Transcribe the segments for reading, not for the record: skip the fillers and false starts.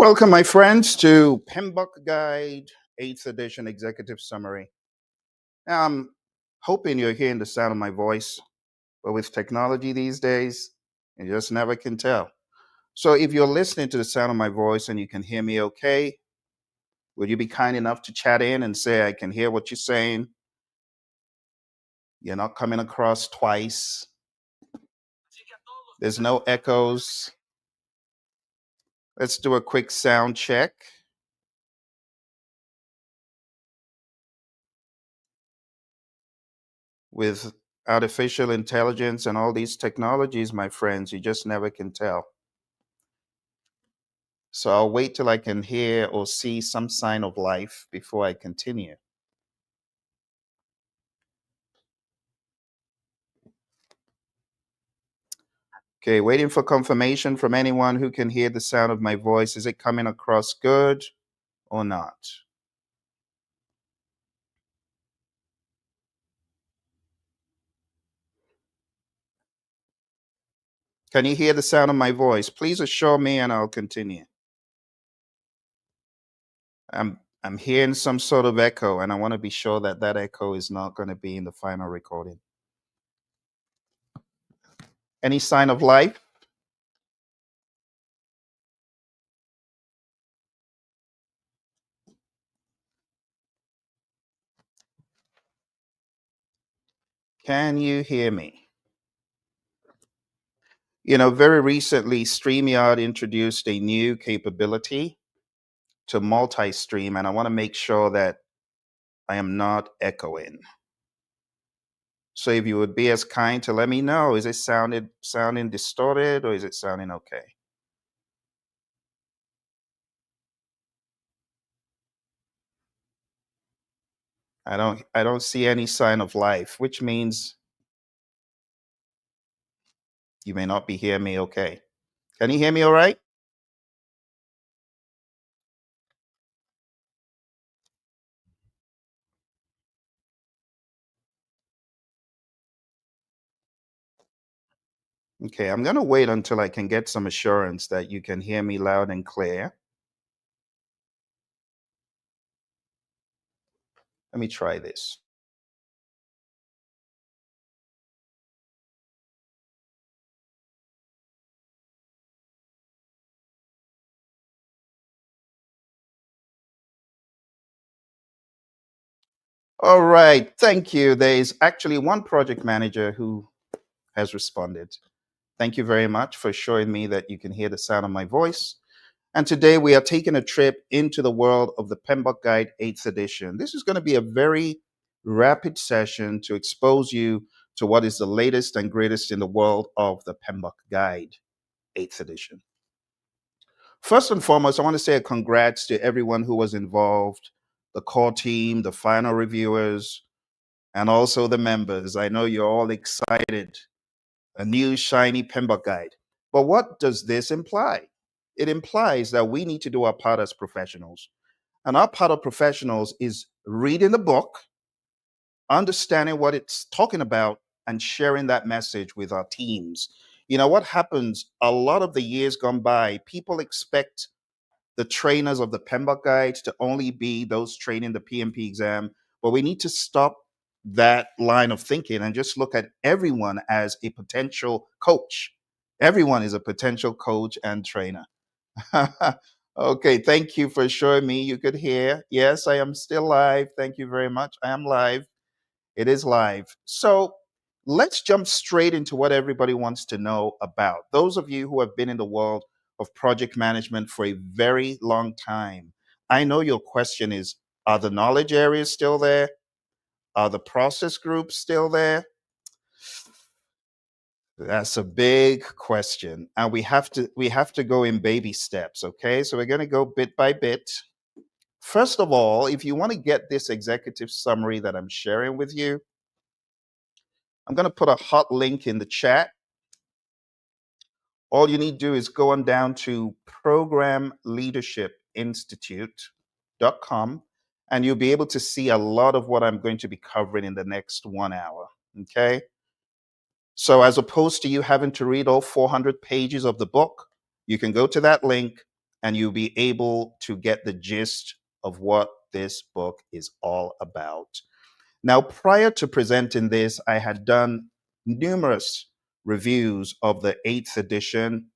Welcome, my friends, to PMBOK Guide 8th edition executive summary. I'm hoping you're hearing the sound of my voice, but with technology these days, you just never can tell. So if you're listening to the sound of my voice and you can hear me okay, would you be kind enough to chat in and say, I can hear what you're saying? You're not coming across twice. There's no echoes. Let's do a quick sound check. With artificial intelligence and all these technologies, my friends, you just never can tell. So I'll wait till I can hear or see some sign of life before I continue. Okay, waiting for confirmation from anyone who can hear the sound of my voice. Is it coming across good or not? Can you hear the sound of my voice? Please assure me and I'll continue. I'm hearing some sort of echo and I want to be sure that that echo is not going to be in the final recording. Any sign of life? Can you hear me? You know, very recently, StreamYard introduced a new capability to multi-stream, and I want to make sure that I am not echoing. So if you would be as kind to let me know, is it sounding distorted or is it sounding okay? I don't see any sign of life, which means you may not be hearing me okay. Can you hear me all right? Okay, I'm going to wait until I can get some assurance that you can hear me loud and clear. Let me try this. All right, thank you. There is actually one project manager who has responded. Thank you very much for showing me that you can hear the sound of my voice. And today we are taking a trip into the world of the PMBOK Guide 8th edition. This is going to be a very rapid session to expose you to what is the latest and greatest in the world of the PMBOK Guide 8th edition. First and foremost, I want to say a congrats to everyone who was involved, the core team, the final reviewers, and also the members. I know you're all excited. A new shiny PMBOK Guide. But what does this imply? It implies that we need to do our part as professionals. And our part of professionals is reading the book, understanding what it's talking about, and sharing that message with our teams. You know what happens a lot of the years gone by, people expect the trainers of the PMBOK Guides to only be those training the PMP exam, but we need to stop that line of thinking and just look at everyone as a potential coach. Everyone is a potential coach and trainer. Okay, thank you for showing me you could hear. Yes, I am still live. Thank you very much. I am live. It is live. So let's jump straight into what everybody wants to know about. Those of you who have been in the world of project management for a very long time, I know your question is, are the knowledge areas still there? Are the process groups still there? That's a big question. And we have to go in baby steps, okay? So we're going to go bit by bit. First of all, if you want to get this executive summary that I'm sharing with you, I'm going to put a hot link in the chat. All you need to do is go on down to programleadershipinstitute.com and you'll be able to see a lot of what I'm going to be covering in the next 1 hour. Okay. So as opposed to you having to read all 400 pages of the book, you can go to that link and you'll be able to get the gist of what this book is all about. Now, prior to presenting this, I had done numerous reviews of the eighth edition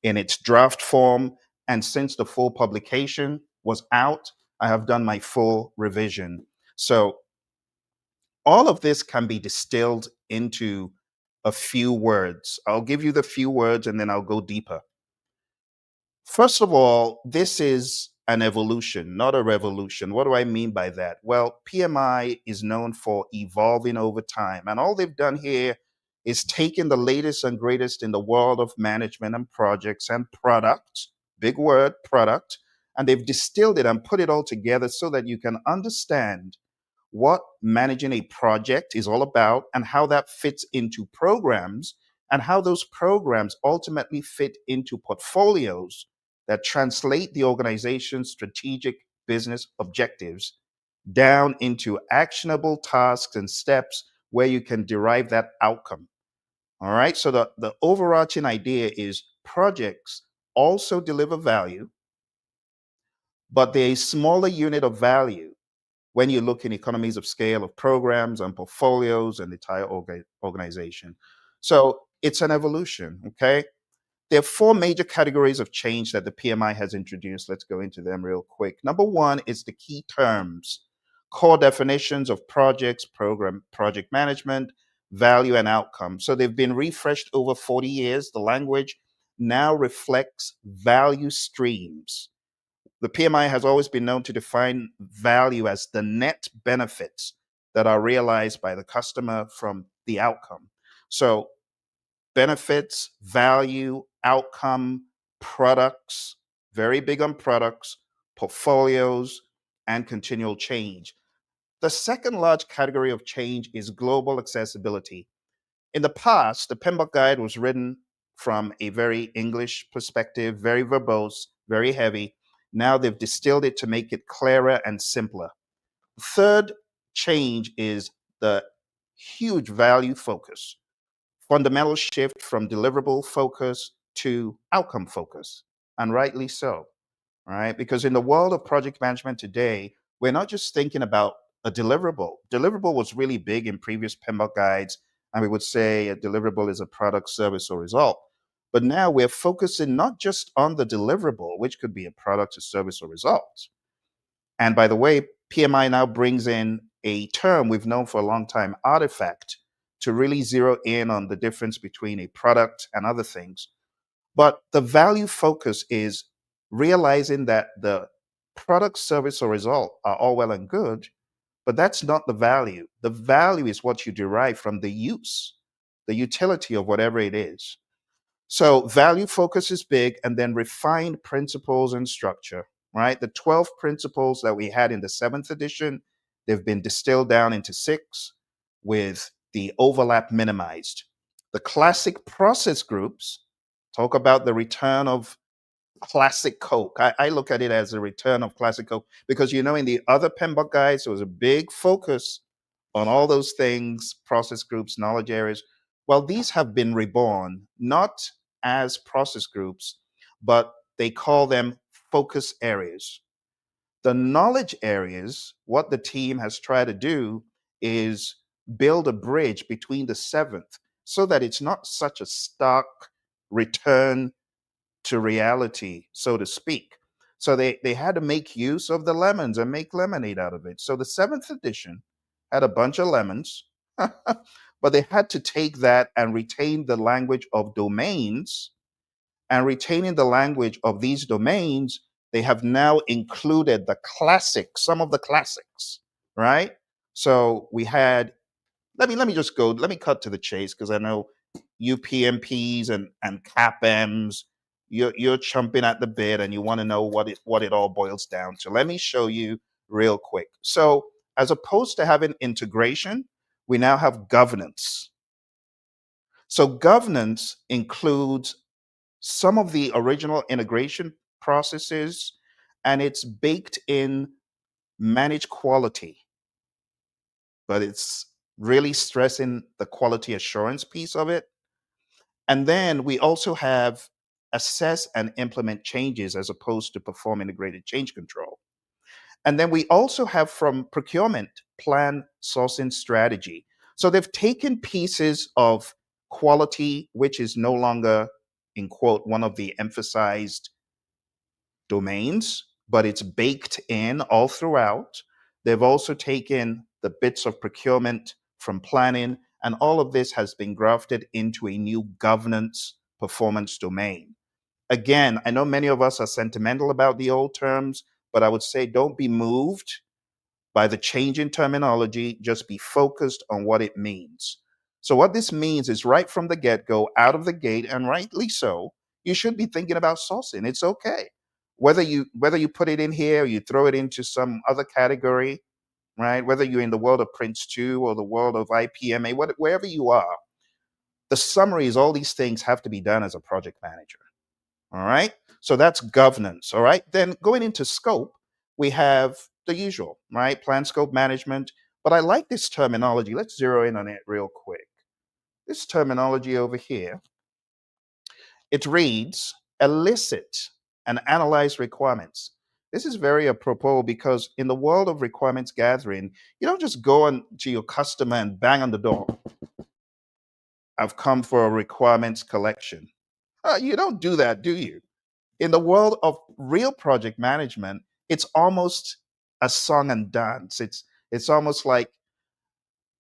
in its draft form. And since the full publication was out, I have done my full revision. So all of this can be distilled into a few words. I'll give you the few words and then I'll go deeper. First of all, this is an evolution, not a revolution. What do I mean by that? Well, PMI is known for evolving over time. And all they've done here is taken the latest and greatest in the world of management and projects and products, big word, product, and they've distilled it and put it all together so that you can understand what managing a project is all about and how that fits into programs and how those programs ultimately fit into portfolios that translate the organization's strategic business objectives down into actionable tasks and steps where you can derive that outcome. All right. So the overarching idea is projects also deliver value, but they're a smaller unit of value when you look in economies of scale of programs and portfolios and the entire organization. So it's an evolution, okay? There are four major categories of change that the PMI has introduced. Let's go into them real quick. Number one is the key terms, core definitions of projects, program, project management, value, and outcome. So they've been refreshed over 40 years. The language now reflects value streams. The PMI has always been known to define value as the net benefits that are realized by the customer from the outcome. So, benefits, value, outcome, products, very big on products, portfolios, and continual change. The second large category of change is global accessibility. In the past, the PMBOK Guide was written from a very English perspective, very verbose, very heavy. Now they've distilled it to make it clearer and simpler. Third change is the huge value focus, fundamental shift from deliverable focus to outcome focus, and rightly so, right? Because in the world of project management today, we're not just thinking about a deliverable. Deliverable was really big in previous PMBOK guides, and we would say a deliverable is a product, service, or result. But now we're focusing not just on the deliverable, which could be a product, a service, or result. And by the way, PMI now brings in a term we've known for a long time, artifact, to really zero in on the difference between a product and other things. But the value focus is realizing that the product, service, or result are all well and good, but that's not the value. The value is what you derive from the use, the utility of whatever it is. So value focus is big, and then refined principles and structure, right? The 12 principles that we had in the seventh edition, they've been distilled down into six with the overlap minimized. The classic process groups talk about the return of classic Coke. I look at it as a return of classic Coke because, you know, in the other PMBOK guides, there was a big focus on all those things, process groups, knowledge areas. Well, these have been reborn, not as process groups, but they call them focus areas. The knowledge areas, what the team has tried to do is build a bridge between the seventh so that it's not such a stark return to reality, so to speak. So they had to make use of the lemons and make lemonade out of it. So the seventh edition had a bunch of lemons, but they had to take that and retain the language of domains. And retaining the language of these domains, they have now included the classics, some of the classics, right? So we had let me just go. Let me cut to the chase because I know you PMPs and CAPMs, you're chomping at the bit and you want to know what it all boils down to. Let me show you real quick. So as opposed to having integration, we now have governance. So governance includes some of the original integration processes, and it's baked in managed quality, but it's really stressing the quality assurance piece of it. And then we also have assess and implement changes as opposed to perform integrated change control. And then we also have from procurement, plan, sourcing, strategy. So they've taken pieces of quality, which is no longer, in quote, one of the emphasized domains, but it's baked in all throughout. They've also taken the bits of procurement from planning, and all of this has been grafted into a new governance performance domain. Again, I know many of us are sentimental about the old terms, but I would say don't be moved by the change in terminology, just be focused on what it means. So, what this means is right from the get go, out of the gate, and rightly so, you should be thinking about sourcing. It's okay. Whether you put it in here or you throw it into some other category, right? Whether you're in the world of Prince 2 or the world of IPMA, wherever you are, the summary is all these things have to be done as a project manager. All right. So that's governance. All right. Then going into scope, we have the usual, right? Plan scope management. But I like this terminology. Let's zero in on it real quick. This terminology over here, it reads elicit and analyze requirements. This is very apropos because in the world of requirements gathering, you don't just go on to your customer and bang on the door. I've come for a requirements collection. You don't do that, do you? In the world of real project management, it's almost a song and dance. It's almost like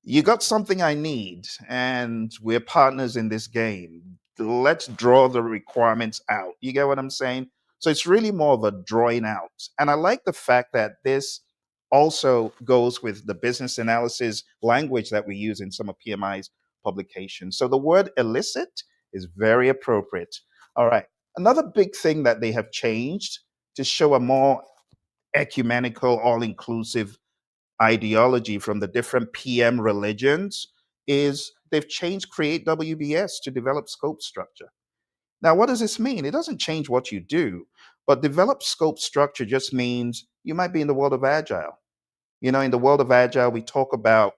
you got something I need, and we're partners in this game. Let's draw the requirements out. You get what I'm saying? So it's really more of a drawing out. And I like the fact that this also goes with the business analysis language that we use in some of PMI's publications. So the word elicit is very appropriate. All right. Another big thing that they have changed to show a more ecumenical, all inclusive ideology from the different PM religions is they've changed Create WBS to develop scope structure. Now, what does this mean? It doesn't change what you do, but develop scope structure just means you might be in the world of Agile. You know, in the world of Agile, we talk about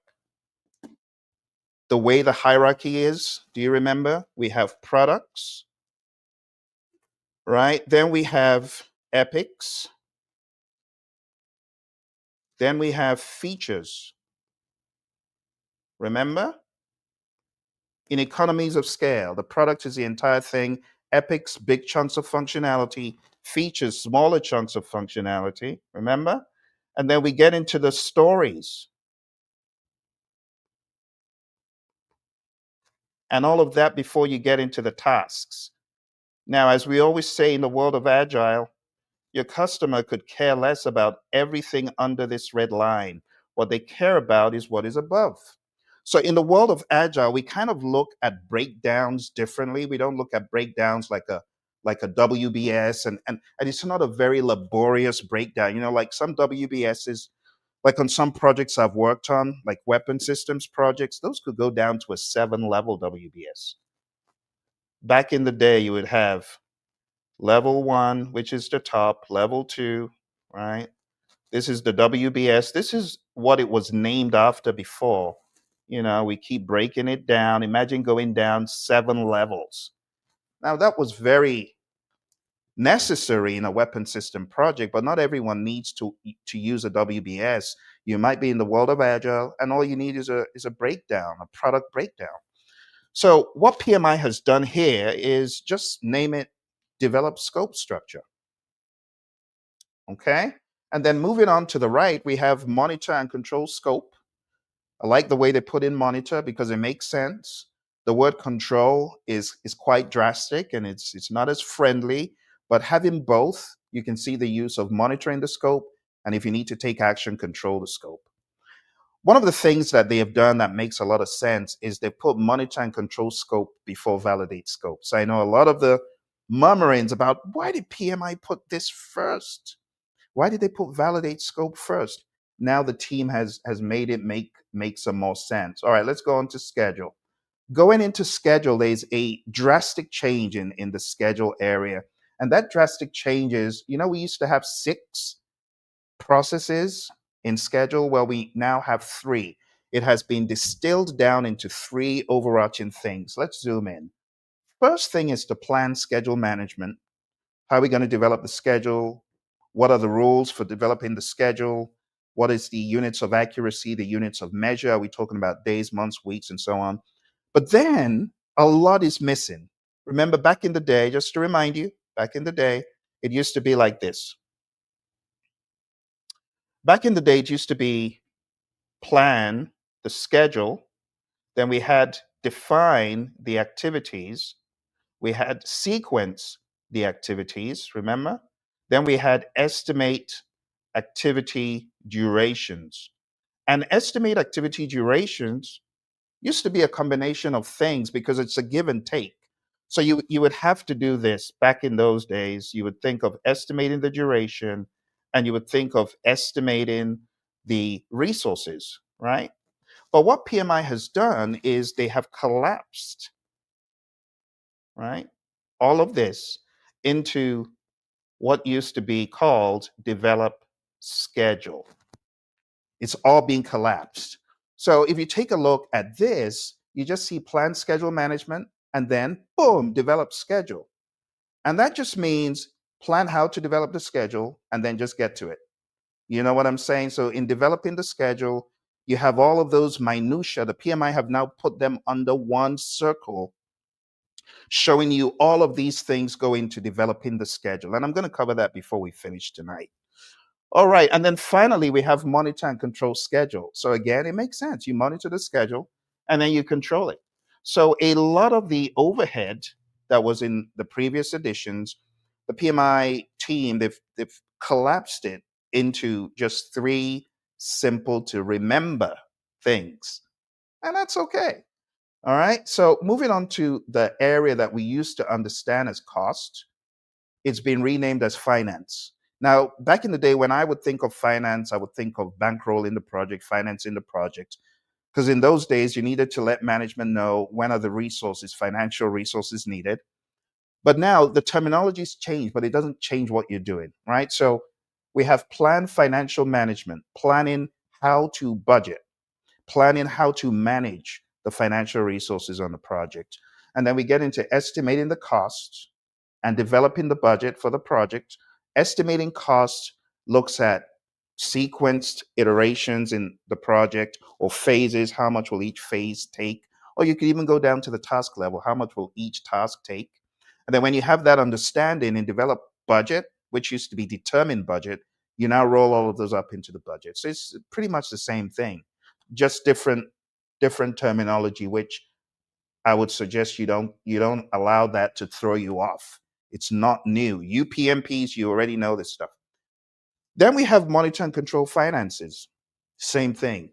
the way the hierarchy is. Do you remember? We have products, right? Then we have epics. Then we have features. Remember? In economies of scale, the product is the entire thing. Epics, big chunks of functionality. Features, smaller chunks of functionality. Remember? And then we get into the stories. And all of that before you get into the tasks. Now, as we always say in the world of Agile, your customer could care less about everything under this red line. What they care about is what is above. So in the world of Agile, we kind of look at breakdowns differently. We don't look at breakdowns like a WBS, and it's not a very laborious breakdown. You know, like some WBSs, like on some projects I've worked on, like weapon systems projects, those could go down to a 7-level WBS. Back in the day, you would have level 1, which is the top, level 2, right? This is the WBS. This is what it was named after before. You know, we keep breaking it down. Imagine going down 7 levels. Now, that was very necessary in a weapon system project, but not everyone needs to use a WBS. You might be in the world of Agile, and all you need is a breakdown, a product breakdown. So what PMI has done here is just name it develop scope structure. Okay. And then moving on to the right, we have monitor and control scope. I like the way they put in monitor because it makes sense. The word control is quite drastic and it's not as friendly, but having both, you can see the use of monitoring the scope, and if you need to take action, control the scope. One of the things that they have done that makes a lot of sense is they put monitor and control scope before validate scope. So I know a lot of the murmurings about why did PMI put this first? Why did they put validate scope first? Now the team has made it make some more sense. All right, let's go on to schedule. Going into schedule, there's a drastic change in the schedule area. And that drastic change is, you know, we used to have 6 processes in schedule. Well, we now have 3. It has been distilled down into 3 overarching things. Let's zoom in. First thing is to plan schedule management. How are we going to develop the schedule? What are the rules for developing the schedule? What is the units of accuracy, the units of measure? Are we talking about days, months, weeks, and so on? But then a lot is missing. Remember, back in the day, just to remind you, back in the day, it used to be like this. Back in the day, it used to be plan the schedule, then we had define the activities, we had sequence the activities, remember? Then we had estimate activity durations. And estimate activity durations used to be a combination of things because it's a give and take. So you would have to do this back in those days. You would think of estimating the duration and you would think of estimating the resources, right? But what PMI has done is they have collapsed, right? All of this into what used to be called develop schedule. It's all being collapsed. So if you take a look at this, you just see plan schedule management and then boom, develop schedule. And that just means plan how to develop the schedule and then just get to it. You know what I'm saying? So in developing the schedule, you have all of those minutia. The PMI have now put them under one circle, showing you all of these things go into developing the schedule. And I'm going to cover that before we finish tonight. All right. And then finally, we have monitor and control schedule. So again, it makes sense. You monitor the schedule and then you control it. So a lot of the overhead that was in the previous editions, the PMI team, they've collapsed it into just three simple to remember things. And that's okay. All right. So moving on to the area that we used to understand as cost, it's been renamed as finance. Now, back in the day, when I would think of finance, I would think of bankrolling the project, financing the project, because in those days, you needed to let management know when are the resources, financial resources needed. But now the terminology's changed, but it doesn't change what you're doing, right? So we have planned financial management, planning how to budget, planning how to manage the financial resources on the project. And then we get into estimating the costs and developing the budget for the project. Estimating costs looks at sequenced iterations in the project or phases. How much will each phase take? Or you could even go down to the task level. How much will each task take? And then when you have that understanding and develop budget, which used to be determined budget, you now roll all of those up into the budget. So it's pretty much the same thing, just different terminology, which I would suggest you don't allow that to throw you off. It's not new. You PMPs, you already know this stuff. Then we have monitor and control finances. Same thing.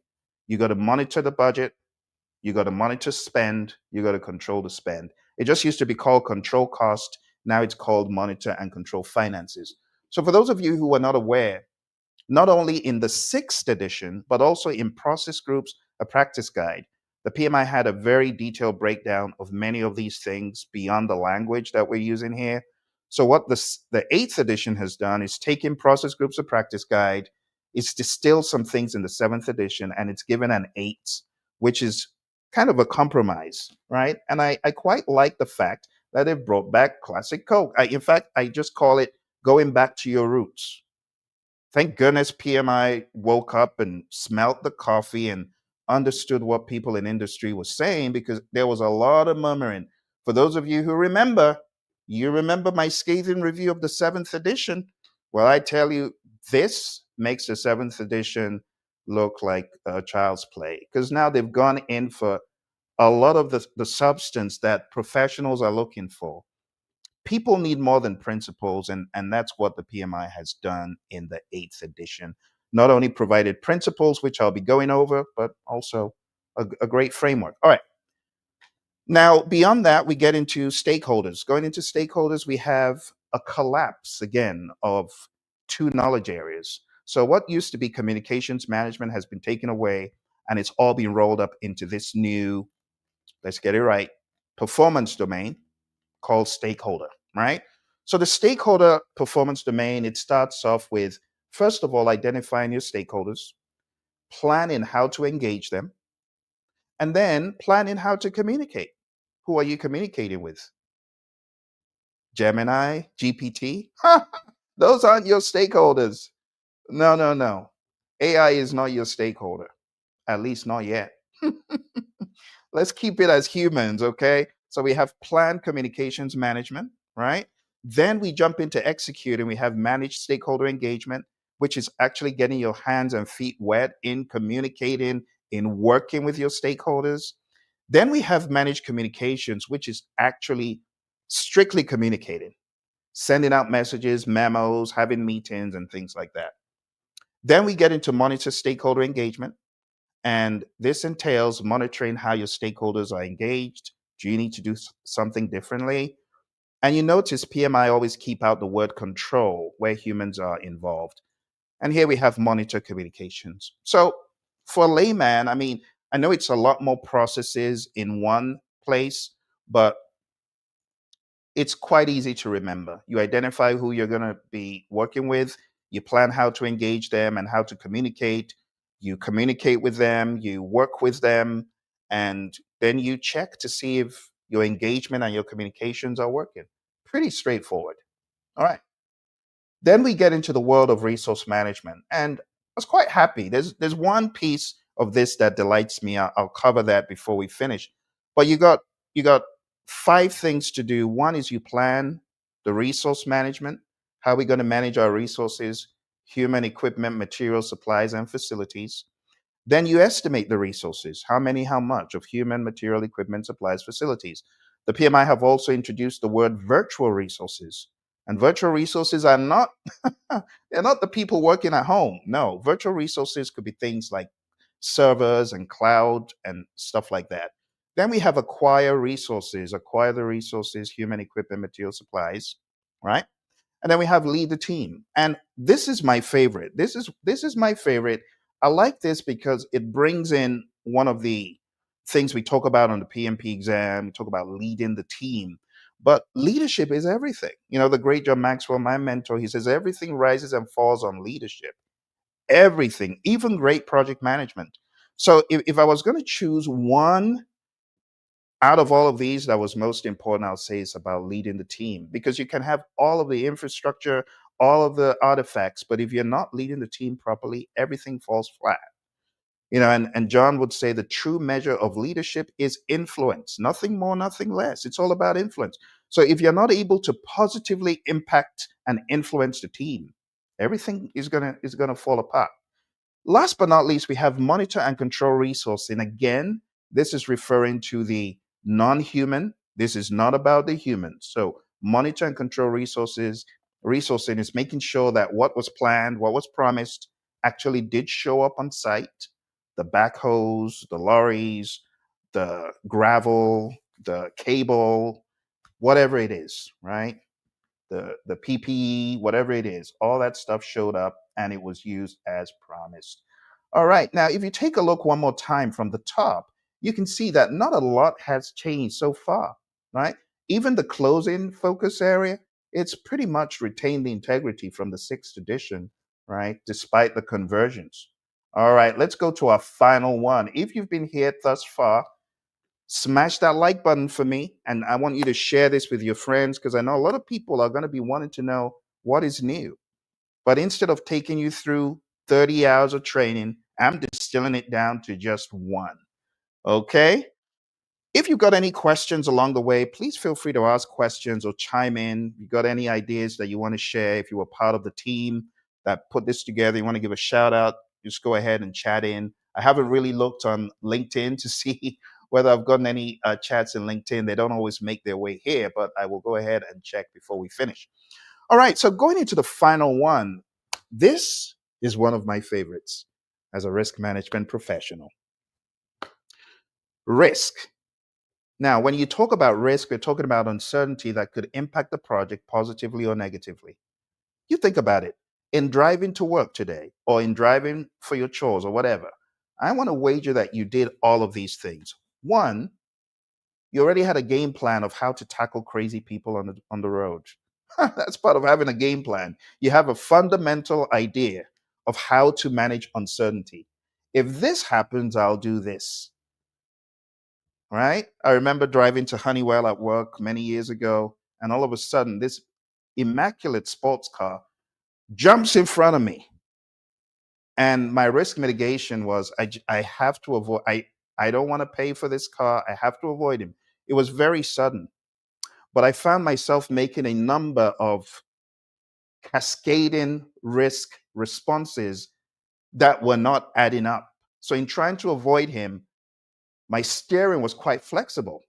You got to monitor the budget. You got to monitor spend. You got to control the spend. It just used to be called control cost. Now it's called monitor and control finances. So for those of you who are not aware, not only in the sixth edition, but also in Process Groups, a practice guide, the PMI had a very detailed breakdown of many of these things beyond the language that we're using here. So what the eighth edition has done is taken Process Groups, a practice guide, it's distilled some things in the seventh edition, and it's given an 8, which is kind of a compromise, right? And I quite like the fact that they've brought back classic Coke. In fact, I just call it going back to your roots. Thank goodness PMI woke up and smelt the coffee and understood what people in industry were saying, because there was a lot of murmuring. For those of you who remember, you remember my scathing review of the seventh edition. Well, I tell you, this makes the seventh edition look like a child's play, because now they've gone in for a lot of the substance that professionals are looking for. People need more than principles, and that's what the PMI has done in the eighth edition. Not only provided principles, which I'll be going over, but also a great framework. All right. Now, beyond that, we get into stakeholders. Going into stakeholders, we have a collapse again of two knowledge areas. So what used to be communications management has been taken away, and it's all been rolled up into this new, let's get it right, performance domain called stakeholder, right? So the stakeholder performance domain, it starts off with, first of all, identifying your stakeholders, planning how to engage them, and then planning how to communicate. Who are you communicating with? Gemini, GPT. Those aren't your stakeholders. No, no, no. AI is not your stakeholder, at least not yet. Let's keep it as humans, okay? So we have planned communications management, right? Then we jump into execute and we have managed stakeholder engagement, which is actually getting your hands and feet wet in communicating, in working with your stakeholders. Then we have managed communications, which is actually strictly communicating, sending out messages, memos, having meetings, and things like that. Then we get into monitor stakeholder engagement. And this entails monitoring how your stakeholders are engaged. Do you need to do something differently? And you notice PMI always keep out the word control where humans are involved. And here we have monitor communications. So for a layman, I mean, I know it's a lot more processes in one place, but it's quite easy to remember. You identify who you're going to be working with, you plan how to engage them and how to communicate, you communicate with them, you work with them, and then you check to see if your engagement and your communications are working. Pretty straightforward. All right. Then we get into the world of resource management. And I was quite happy. There's one piece of this that delights me. I'll cover that before we finish. But you got five things to do. One is you plan the resource management. How are we going to manage our resources, human equipment, materials, supplies, and facilities? Then you estimate the resources, how many, how much of human, material, equipment, supplies, facilities. The PMI have also introduced the word virtual resources. And virtual resources are not they're not the people working at home. No, virtual resources could be things like servers and cloud and stuff like that. Then we have acquire the resources, human equipment, material, supplies, right? And then we have lead the team. And this is my favorite. This is my favorite. I like this because it brings in one of the things we talk about on the PMP exam. We talk about leading the team. But leadership is everything. You know, the great John Maxwell, my mentor, he says everything rises and falls on leadership. Everything, even great project management. So if I was going to choose one out of all of these that was most important, I'll say it's about leading the team, because you can have all of the infrastructure, all of the artifacts, but if you're not leading the team properly, everything falls flat. You know, and John would say the true measure of leadership is influence, nothing more, nothing less. It's all about influence. So if you're not able to positively impact and influence the team, everything is gonna fall apart. Last but not least, we have monitor and control resourcing. Again, this is referring to the non-human. This is not about the human. So monitor and control resourcing is making sure that what was planned, what was promised, actually did show up on site. The backhoes, the lorries, the gravel, the cable, whatever it is, right? The PPE, whatever it is, all that stuff showed up and it was used as promised. All right, now if you take a look one more time from the top, you can see that not a lot has changed so far, right? Even the closing focus area, it's pretty much retained the integrity from the sixth edition, right? Despite the conversions. All right, let's go to our final one. If you've been here thus far, smash that like button for me. And I want you to share this with your friends, because I know a lot of people are going to be wanting to know what is new. But instead of taking you through 30 hours of training, I'm distilling it down to just one. Okay? If you've got any questions along the way, please feel free to ask questions or chime in. If you've got any ideas that you want to share, if you were part of the team that put this together, you want to give a shout out, just go ahead and chat in. I haven't really looked on LinkedIn to see whether I've gotten any chats in LinkedIn. They don't always make their way here, but I will go ahead and check before we finish. All right, so going into the final one, this is one of my favorites as a risk management professional. Risk. Now, when you talk about risk, we're talking about uncertainty that could impact the project positively or negatively. You think about it. In driving to work today, or in driving for your chores or whatever, I want to wager that you did all of these things. One, you already had a game plan of how to tackle crazy people on the road. That's part of having a game plan. You have a fundamental idea of how to manage uncertainty. If this happens, I'll do this. Right? I remember driving to Honeywell at work many years ago, and all of a sudden, this immaculate sports car jumps in front of me. And my risk mitigation was I have to avoid, I don't want to pay for this car. I have to avoid him. It was very sudden, but I found myself making a number of cascading risk responses that were not adding up. So, in trying to avoid him, my steering was quite flexible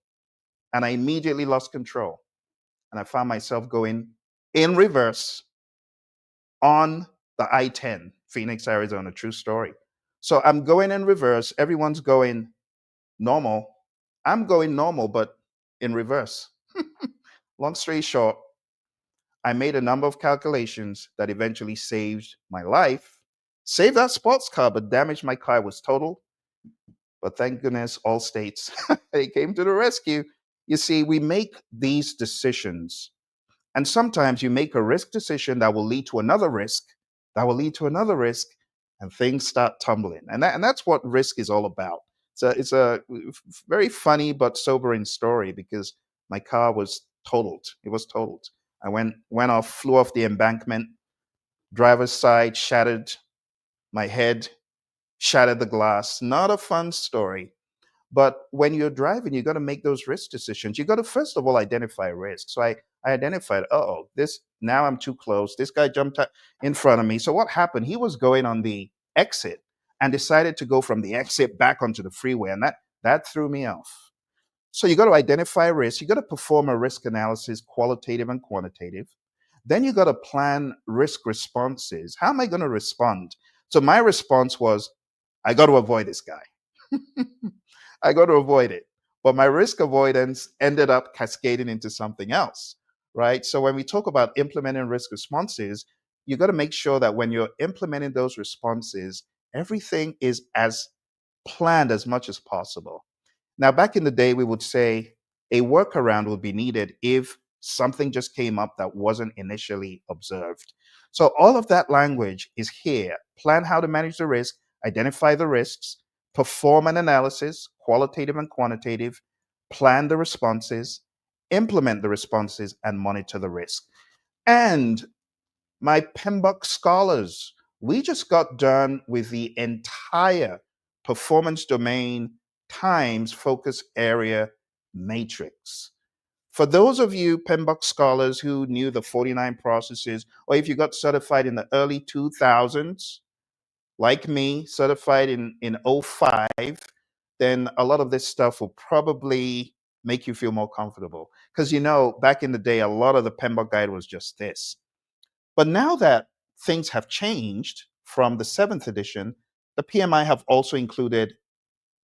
and I immediately lost control. And I found myself going in reverse on the I-10, Phoenix, Arizona, true story. So I'm going in reverse. Everyone's going normal. I'm going normal, but in reverse. Long story short, I made a number of calculations that eventually saved my life, saved that sports car, but damaged my car. It was total. But thank goodness, all states they came to the rescue. You see, we make these decisions, and sometimes you make a risk decision that will lead to another risk, that will lead to another risk, and things start tumbling. And that's what risk is all about. It's a very funny but sobering story because my car was totaled. It was totaled. I went off, flew off the embankment, driver's side shattered, my head shattered the glass. Not a fun story. But when you're driving, you got to make those risk decisions. You got to first of all identify risk. So I identified, oh, this now I'm too close. This guy jumped in front of me. So what happened? He was going on the exit and decided to go from the exit back onto the freeway, and that threw me off. So you got to identify risk. You got to perform a risk analysis, qualitative and quantitative. Then you got to plan risk responses. How am I going to respond? So my response was, I got to avoid this guy. I got to avoid it. But my risk avoidance ended up cascading into something else, right? So when we talk about implementing risk responses, you got to make sure that when you're implementing those responses, everything is as planned as much as possible. Now, back in the day, we would say a workaround would be needed if something just came up that wasn't initially observed. So all of that language is here. Plan how to manage the risk, identify the risks, perform an analysis, qualitative and quantitative, plan the responses, implement the responses, and monitor the risk. And my PMBOK scholars, we just got done with the entire performance domain times focus area matrix. For those of you PMBOK scholars who knew the 49 processes, or if you got certified in the early 2000s, like me, certified in '05, then a lot of this stuff will probably make you feel more comfortable. Because back in the day, a lot of the PMBOK guide was just this. But now that things have changed from the 7th edition, the PMI have also included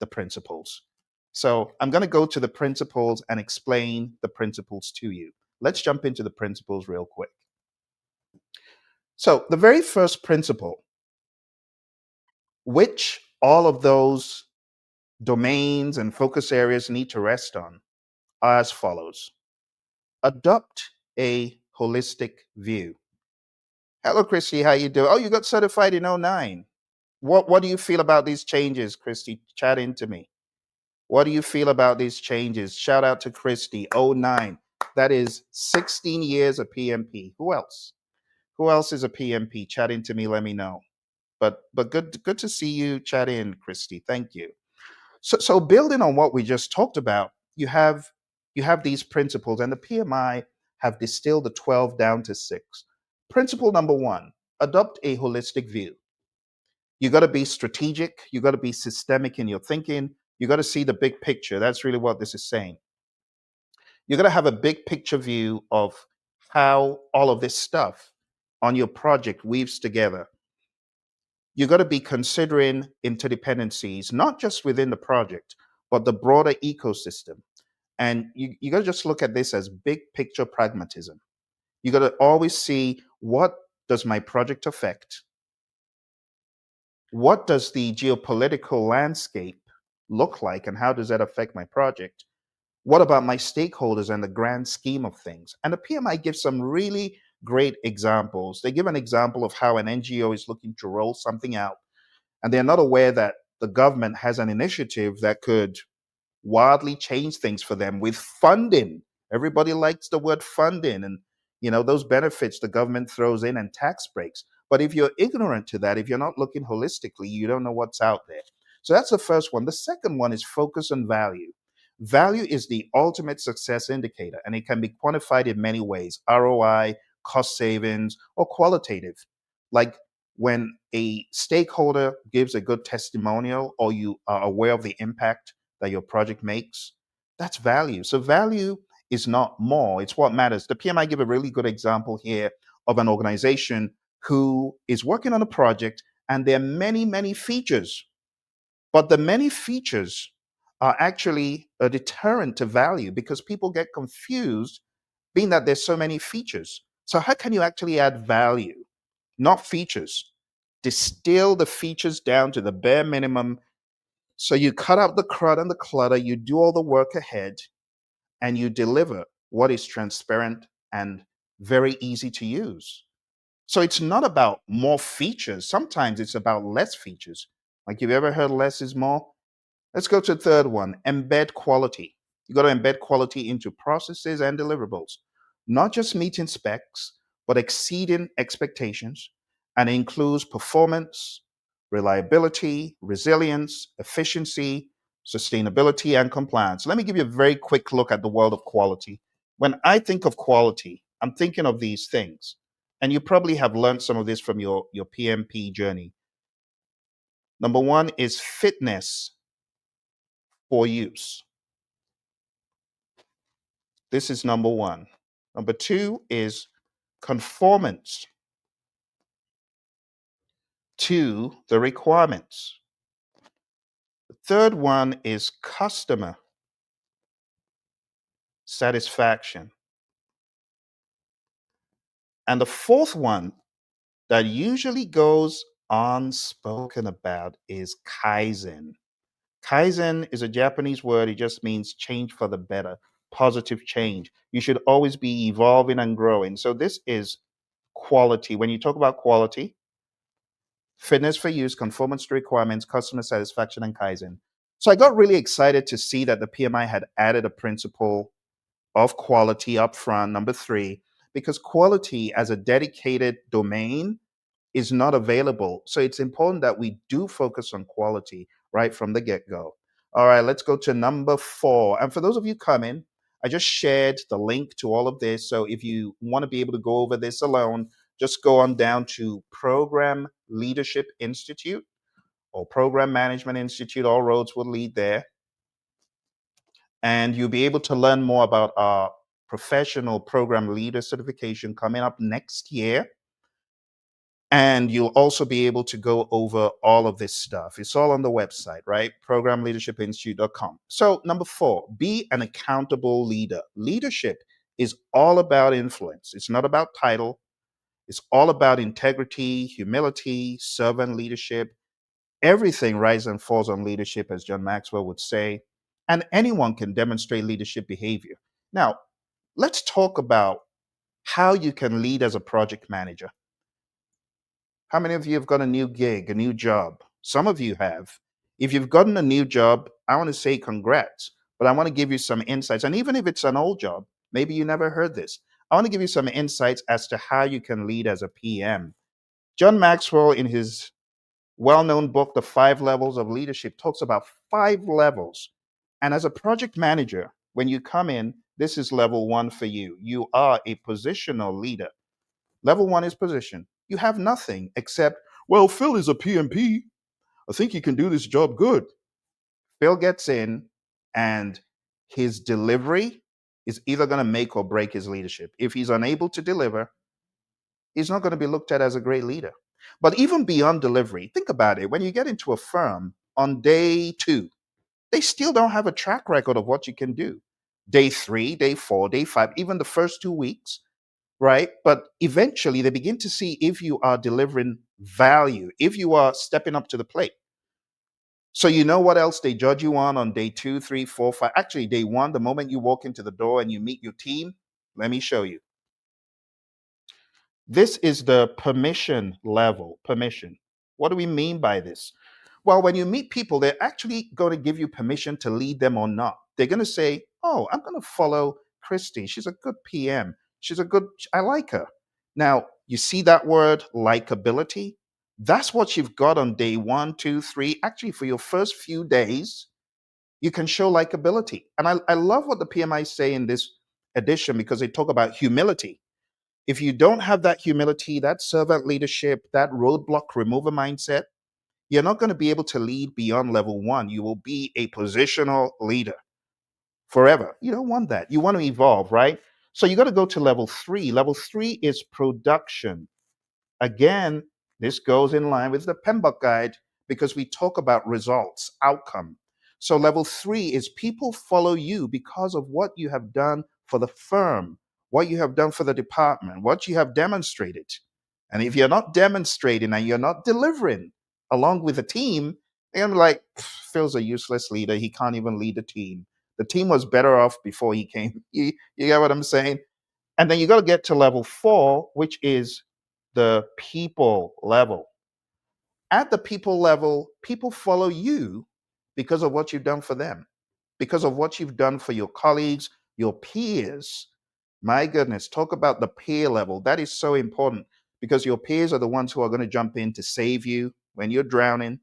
the principles. So I'm going to go to the principles and explain the principles to you. Let's jump into the principles real quick. So the very first principle, which all of those domains and focus areas need to rest on, are as follows. Adopt a holistic view. Hello, Christy. How you doing? Oh, you got certified in '09. What do you feel about these changes, Christy? Chat into me. What do you feel about these changes? Shout out to Christy, '09. That is 16 years of PMP. Who else? Who else is a PMP? Chat into me, let me know. But good to see you chat in, Christy. Thank you. So building on what we just talked about, you have these principles, and the PMI have distilled the 12 down to 6. Principle number 1, adopt a holistic view. You got to be strategic. You got to be systemic in your thinking. You got to see the big picture. That's really what this is saying. You got to have a big picture view of how all of this stuff on your project weaves together. You got to be considering interdependencies, not just within the project, but the broader ecosystem. And you got to just look at this as big picture pragmatism. You got to always see, what does my project affect? What does the geopolitical landscape look like, and how does that affect my project? What about my stakeholders and the grand scheme of things? And the PMI gives some really great examples. They give an example of how an NGO is looking to roll something out, and they're not aware that the government has an initiative that could wildly change things for them with funding. Everybody likes the word funding and those benefits the government throws in and tax breaks. But if you're ignorant to that, if you're not looking holistically, you don't know what's out there. So that's the first one. The second one is focus on value. Value is the ultimate success indicator, and it can be quantified in many ways: ROI, cost savings, or qualitative. Like when a stakeholder gives a good testimonial, or you are aware of the impact that your project makes, that's value. So, value is not more, it's what matters. The PMI give a really good example here of an organization who is working on a project, and there are many, many features, but the many features are actually a deterrent to value because people get confused being that there's so many features. So how can you actually add value? Not features. Distill the features down to the bare minimum. So you cut out the crud and the clutter, you do all the work ahead, and you deliver what is transparent and very easy to use. So it's not about more features. Sometimes it's about less features. Like, you've ever heard less is more? Let's go to the third one: embed quality. You got to embed quality into processes and deliverables, not just meeting specs, but exceeding expectations. And it includes performance, reliability, resilience, efficiency, sustainability, and compliance. Let me give you a very quick look at the world of quality. When I think of quality, I'm thinking of these things. And you probably have learned some of this from your PMP journey. Number one is fitness for use. This is number one. Number two is conformance to the requirements. The third one is customer satisfaction. And the fourth one that usually goes unspoken about is Kaizen. Kaizen is a Japanese word. It just means change for the better, positive change. You should always be evolving and growing. So this is quality. When you talk about quality, fitness for use, conformance to requirements, customer satisfaction, and Kaizen. So I got really excited to see that the PMI had added a principle of quality up front, number three, because quality as a dedicated domain is not available. So it's important that we do focus on quality right from the get go. All right, let's go to number four. And for those of you coming, I just shared the link to all of this. So if you want to be able to go over this alone, just go on down to Program Leadership Institute or Program Management Institute. All roads will lead there. And you'll be able to learn more about our professional program leader certification coming up next year. And you'll also be able to go over all of this stuff. It's all on the website, right? Programleadershipinstitute.com. So, number four, be an accountable leader. Leadership is all about influence. It's not about title. It's all about integrity, humility, servant leadership. Everything rises and falls on leadership, as John Maxwell would say. And anyone can demonstrate leadership behavior. Now, let's talk about how you can lead as a project manager. How many of you have got a new gig, a new job? Some of you have. If you've gotten a new job, I want to say congrats, but I want to give you some insights. And even if it's an old job, maybe you never heard this, I want to give you some insights as to how you can lead as a PM. John Maxwell, in his well known book, The 5 Levels of Leadership, talks about 5 levels. And as a project manager, when you come in, this is level 1 for you. You are a positional leader. Level 1 is position. You have nothing except, well, Phil is a PMP. I think he can do this job good. Phil gets in, and his delivery is either going to make or break his leadership. If he's unable to deliver, he's not going to be looked at as a great leader. But even beyond delivery, think about it. When you get into a firm on day 2, they still don't have a track record of what you can do. Day 3, day 4, day 5, even the first 2 weeks, right? But eventually they begin to see if you are delivering value, if you are stepping up to the plate. So you know what else they judge you on day 2, 3, 4, 5. Actually, day 1, the moment you walk into the door and you meet your team, let me show you. This is the permission level. Permission. What do we mean by this? Well, when you meet people, they're actually going to give you permission to lead them or not. They're going to say, oh, I'm going to follow Christy, she's a good PM. She's a good, I like her. Now, you see that word likability? That's what you've got on day one, two, three. Actually, for your first few days, you can show likability. And I love what the PMI say in this edition because they talk about humility. If you don't have that humility, that servant leadership, that roadblock remover mindset, you're not going to be able to lead beyond level one. You will be a positional leader forever. You don't want that. You want to evolve, right? So you got to go to level three. Level three is production. Again, this goes in line with the PMBOK guide because we talk about results, outcome. So level three is people follow you because of what you have done for the firm, what you have done for the department, what you have demonstrated. And if you're not demonstrating and you're not delivering along with the team, they're gonna be like, Phil's a useless leader. He can't even lead the team. The team was better off before he came. You get what I'm saying? And then you got to get to level four, which is the people level. At the people level, people follow you because of what you've done for them, because of what you've done for your colleagues, your peers. My goodness, talk about the peer level. That is so important because your peers are the ones who are going to jump in to save you when you're drowning,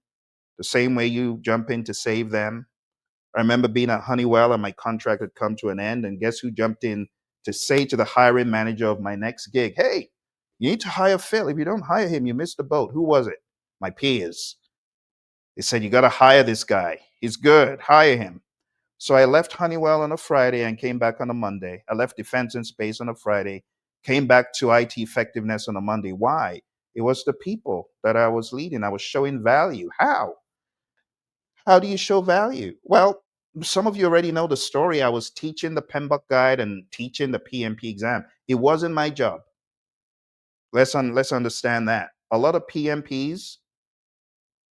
the same way you jump in to save them. I remember being at Honeywell and my contract had come to an end, and guess who jumped in to say to the hiring manager of my next gig, hey, you need to hire Phil. If you don't hire him, you missed the boat. Who was it? My peers. They said, you got to hire this guy. He's good. Hire him. So I left Honeywell on a Friday and came back on a Monday. I left Defense and Space on a Friday, came back to IT effectiveness on a Monday. Why? It was the people that I was leading. I was showing value. How? How do you show value? Well, some of you already know the story. I was teaching the PMBOK guide and teaching the PMP exam. It wasn't my job. Let's understand that. A lot of PMPs,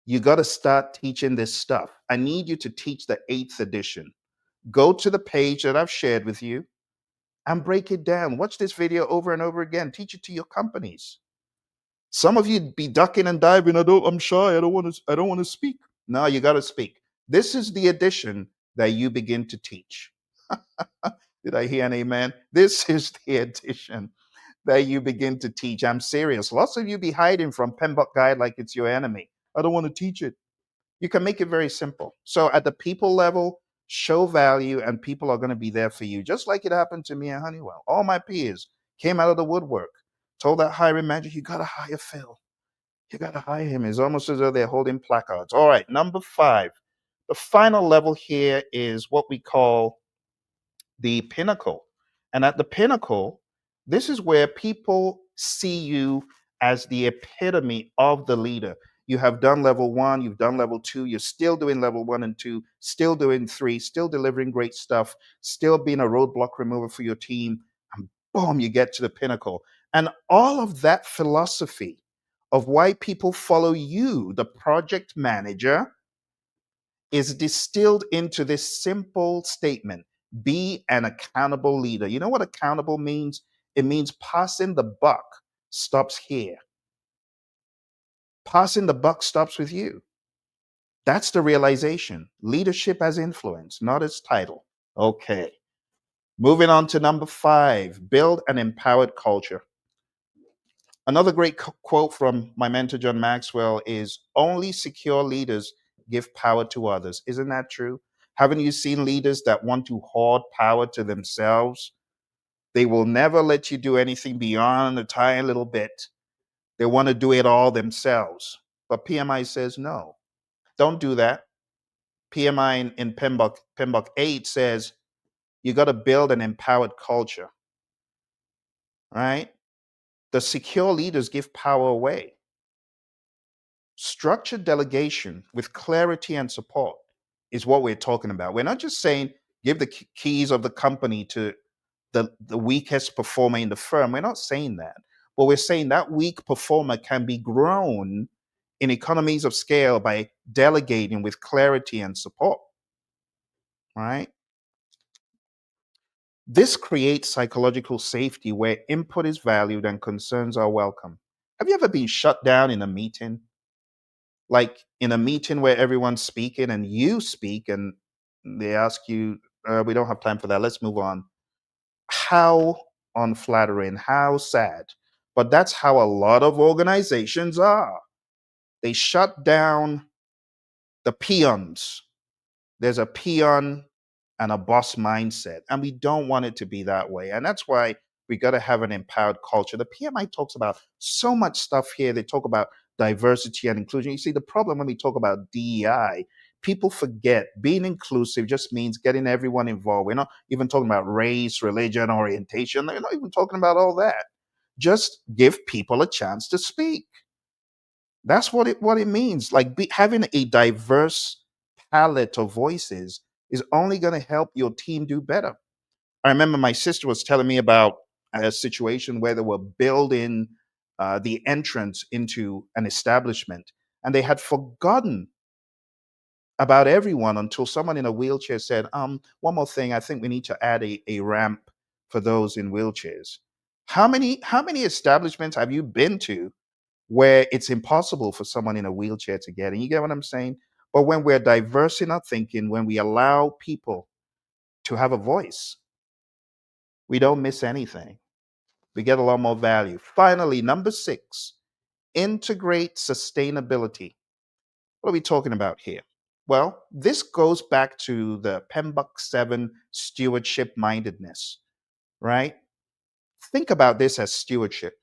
you got to start teaching this stuff. I need you to teach the 8th edition. Go to the page that I've shared with you and break it down. Watch this video over and over again. Teach it to your companies. Some of you be ducking and diving. I'm shy. I don't want to speak. No, you got to speak. This is the edition that you begin to teach. Did I hear an amen? This is the edition that you begin to teach. I'm serious. Lots of you be hiding from PMBOK Guide like it's your enemy. I don't want to teach it. You can make it very simple. So at the people level, show value and people are going to be there for you. Just like it happened to me at Honeywell. All my peers came out of the woodwork, told that hiring manager, you got to hire Phil. You got to hire him. It's almost as though they're holding placards. All right, number 5. The final level here is what we call the pinnacle. And at the pinnacle, this is where people see you as the epitome of the leader. You have done level 1, you've done level 2, you're still doing level 1 and 2, still doing 3, still delivering great stuff, still being a roadblock remover for your team, and boom, you get to the pinnacle. And all of that philosophy of why people follow you, the project manager, is distilled into this simple statement: be an accountable leader. You know what accountable means? It means passing the buck stops here. Passing the buck stops with you. That's the realization. Leadership as influence, not as title. Okay. Moving on to number 5, build an empowered culture. Another great quote from my mentor, John Maxwell, is only secure leaders give power to others. Isn't that true? Haven't you seen leaders that want to hoard power to themselves? They will never let you do anything beyond a tiny little bit. They want to do it all themselves. But PMI says no, don't do that. PMI in PMBOK 8 says you got to build an empowered culture, right? The secure leaders give power away. Structured delegation with clarity and support is what we're talking about. We're not just saying give the keys of the company to the weakest performer in the firm. We're not saying that. But we're saying that weak performer can be grown in economies of scale by delegating with clarity and support. Right? This creates psychological safety where input is valued and concerns are welcome. Have you ever been shut down in a meeting? Like in a meeting where everyone's speaking and you speak and they ask you, we don't have time for that, let's move on. How unflattering, how sad. But that's how a lot of organizations are. They shut down the peons. There's a peon and a boss mindset, and we don't want it to be that way. And that's why we got to have an empowered culture. The PMI talks about so much stuff here. They talk about diversity and inclusion. You see, the problem when we talk about DEI, people forget being inclusive just means getting everyone involved. We're not even talking about race, religion, orientation. They're not even talking about all that. Just give people a chance to speak. That's what it means. Like having a diverse palette of voices is only going to help your team do better. I remember my sister was telling me about a situation where they were building the entrance into an establishment, and they had forgotten about everyone until someone in a wheelchair said, one more thing, I think we need to add a ramp for those in wheelchairs. How many establishments have you been to where it's impossible for someone in a wheelchair to get in? You get what I'm saying? But when we're diverse in our thinking, when we allow people to have a voice, we don't miss anything. We get a lot more value. Finally, number 6, integrate sustainability. What are we talking about here? Well, this goes back to the PMBOK 7 stewardship mindedness, right? Think about this as stewardship.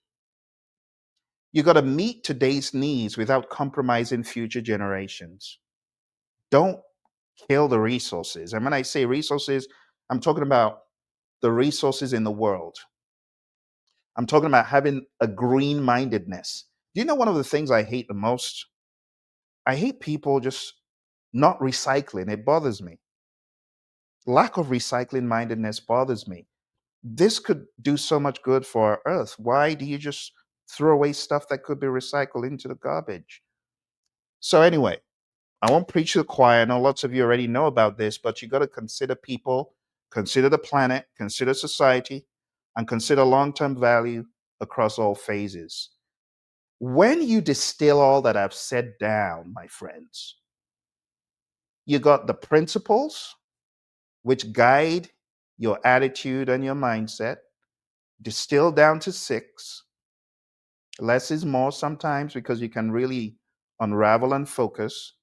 You got to meet today's needs without compromising future generations. Don't kill the resources. And when I say resources, I'm talking about the resources in the world. I'm talking about having a green mindedness. Do you know one of the things I hate the most? I hate people just not recycling. It bothers me. Lack of recycling mindedness bothers me. This could do so much good for our earth. Why do you just throw away stuff that could be recycled into the garbage? So, anyway, I won't preach to the choir. I know lots of you already know about this, but you got to consider people, consider the planet, consider society, and consider long term value across all phases. When you distill all that I've said down, my friends, you got the principles which guide your attitude and your mindset, distilled down to 6. Less is more sometimes because you can really unravel and focus.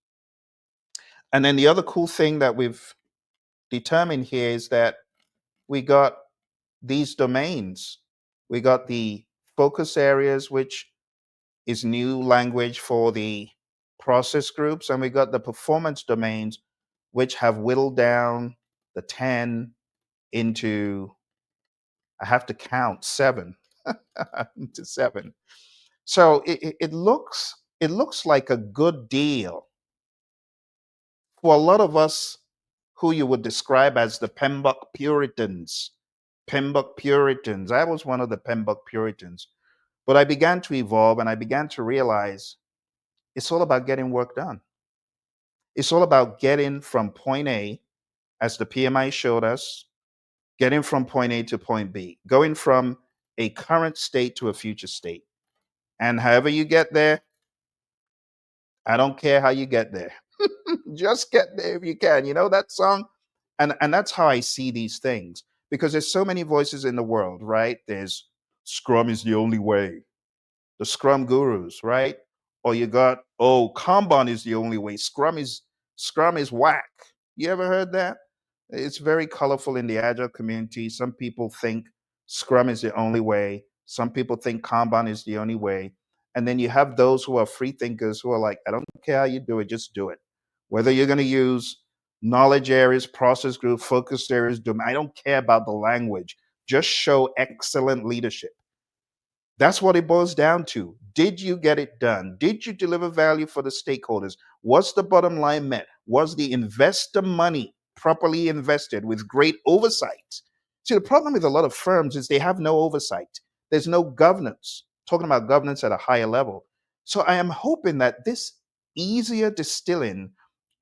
And then the other cool thing that we've determined here is that we got these domains. We got the focus areas, which is new language for the process groups, and we got the performance domains, which have whittled down the 10 into, I have to count 7 to 7. So it looks like a good deal for a lot of us who you would describe as the PMBOK Puritans. PMBOK Puritans. I was one of the PMBOK Puritans. But I began to evolve and I began to realize it's all about getting work done. It's all about getting from point A, as the PMI showed us, getting from point A to point B, going from a current state to a future state. And however you get there, I don't care how you get there. Just get there if you can. You know that song? And that's how I see these things. Because there's so many voices in the world, right? There's Scrum is the only way. The Scrum gurus, right? Or you got, oh, Kanban is the only way. Scrum is whack. You ever heard that? It's very colorful in the agile community. Some people think Scrum is the only way. Some people think Kanban is the only way. And then you have those who are free thinkers who are like, I don't care how you do it, just do it. Whether you're going to use knowledge areas, process group, focus areas, I don't care about the language. Just show excellent leadership. That's what it boils down to. Did you get it done? Did you deliver value for the stakeholders? Was the bottom line met? Was the investor money properly invested with great oversight? See, the problem with a lot of firms is they have no oversight. There's no governance, talking about governance at a higher level. So I am hoping that this easier distilling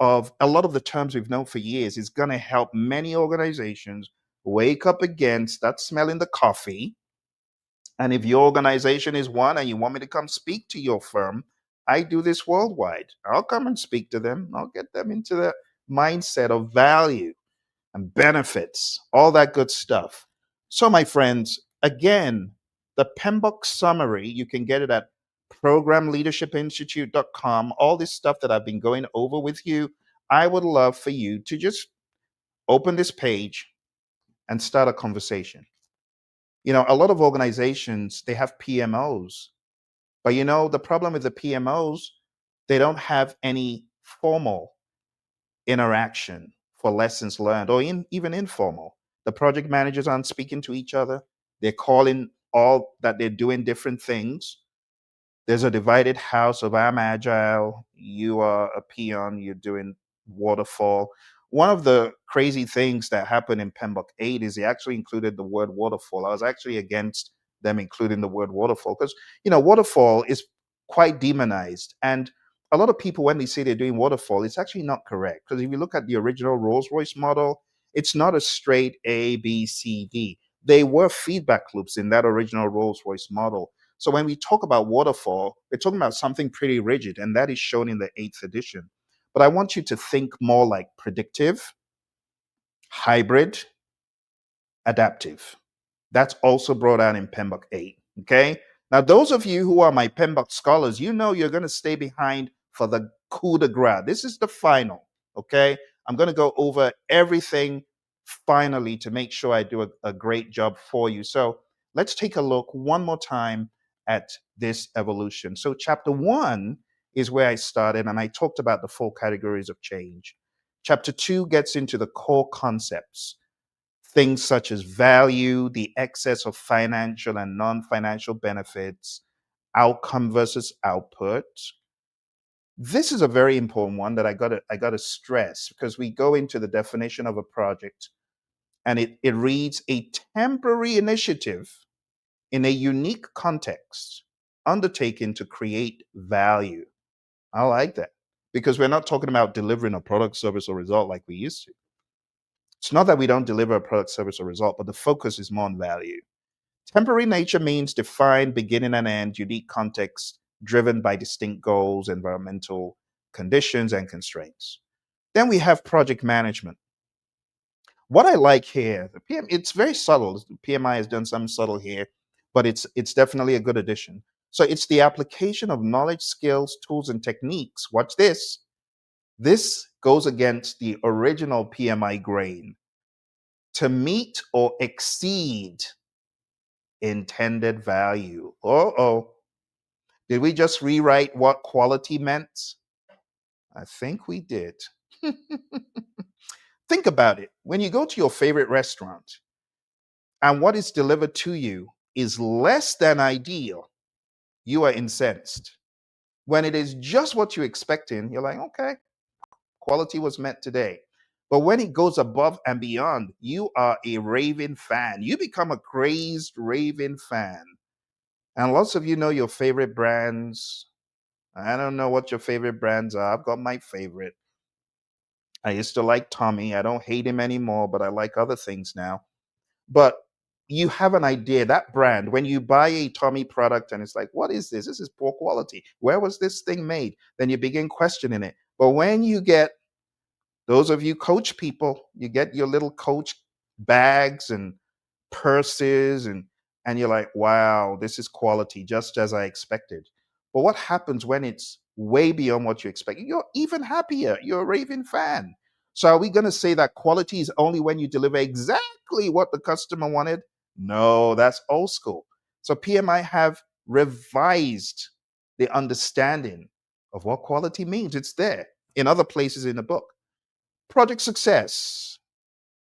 of a lot of the terms we've known for years is going to help many organizations wake up again, start smelling the coffee. And if your organization is one and you want me to come speak to your firm, I do this worldwide. I'll come and speak to them. I'll get them into the mindset of value and benefits, all that good stuff. So, my friends, again, the PMBOK summary, you can get it at programleadershipinstitute.com. All this stuff that I've been going over with you, I would love for you to just open this page and start a conversation. A lot of organizations, they have PMOs, but the problem with the PMOs, they don't have any formal interaction for lessons learned or even informal. The project managers aren't speaking to each other. They're calling all that they're doing different things. There's a divided house of I'm agile, you are a peon, you're doing waterfall. One of the crazy things that happened in PMBOK 8 is they actually included the word waterfall. I was actually against them including the word waterfall because, waterfall is quite demonized. And a lot of people, when they say they're doing waterfall, it's actually not correct. Because if you look at the original Rolls-Royce model, it's not a straight A, B, C, D. They were feedback loops in that original Rolls-Royce model. So when we talk about waterfall, we're talking about something pretty rigid, and that is shown in the 8th edition. But I want you to think more like predictive, hybrid, adaptive. That's also brought out in PMBOK 8. Okay. Now, those of you who are my PMBOK scholars, you're going to stay behind for the coup de grace. This is the final. Okay. I'm going to go over everything finally to make sure I do a great job for you. So let's take a look one more time at this evolution. So, chapter 1 is where I started, and I talked about the 4 categories of change. Chapter 2 gets into the core concepts. Things such as value, the excess of financial and non-financial benefits, outcome versus output. This is a very important one that I gotta stress because we go into the definition of a project and it reads a temporary initiative in a unique context undertaken to create value. I like that because we're not talking about delivering a product, service, or result like we used to. It's not that we don't deliver a product, service, or result, but the focus is more on value. Temporary nature means defined beginning and end, unique context, driven by distinct goals, environmental conditions, and constraints. Then we have project management. What I like here, the PM, it's very subtle. The PMI has done some subtle here, but it's definitely a good addition. So it's the application of knowledge, skills, tools, and techniques. Watch this. This goes against the original PMI grain to meet or exceed intended value. Oh, did we just rewrite what quality meant? I think we did. Think about it. When you go to your favorite restaurant and what is delivered to you is less than ideal, you are incensed. When it is just what you're expecting, you're like, okay, quality was met today. But when it goes above and beyond, you are a raving fan. You become a crazed raving fan. And lots of you know your favorite brands. I don't know what your favorite brands are. I've got my favorite. I used to like Tommy. I don't hate him anymore, but I like other things now. But you have an idea that brand, when you buy a Tommy product and it's like, what is this? This is poor quality. Where was this thing made? Then you begin questioning it. But when you get those of you coach people, you get your little coach bags and purses and you're like, wow, this is quality just as I expected. But what happens when it's way beyond what you expect? You're even happier. You're a raving fan. So are we going to say that quality is only when you deliver exactly what the customer wanted? No, that's old school. So PMI have revised the understanding of what quality means. It's there in other places in the book. Project success,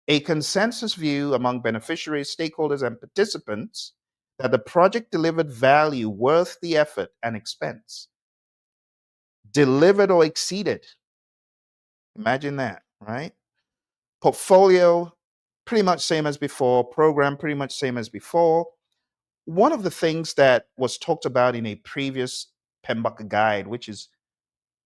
a consensus view among beneficiaries, stakeholders, and participants that the project delivered value worth the effort and expense, delivered or exceeded. Imagine that, right? Portfolio, pretty much same as before. Program, pretty much same as before. One of the things that was talked about in a previous PMBOK guide, which is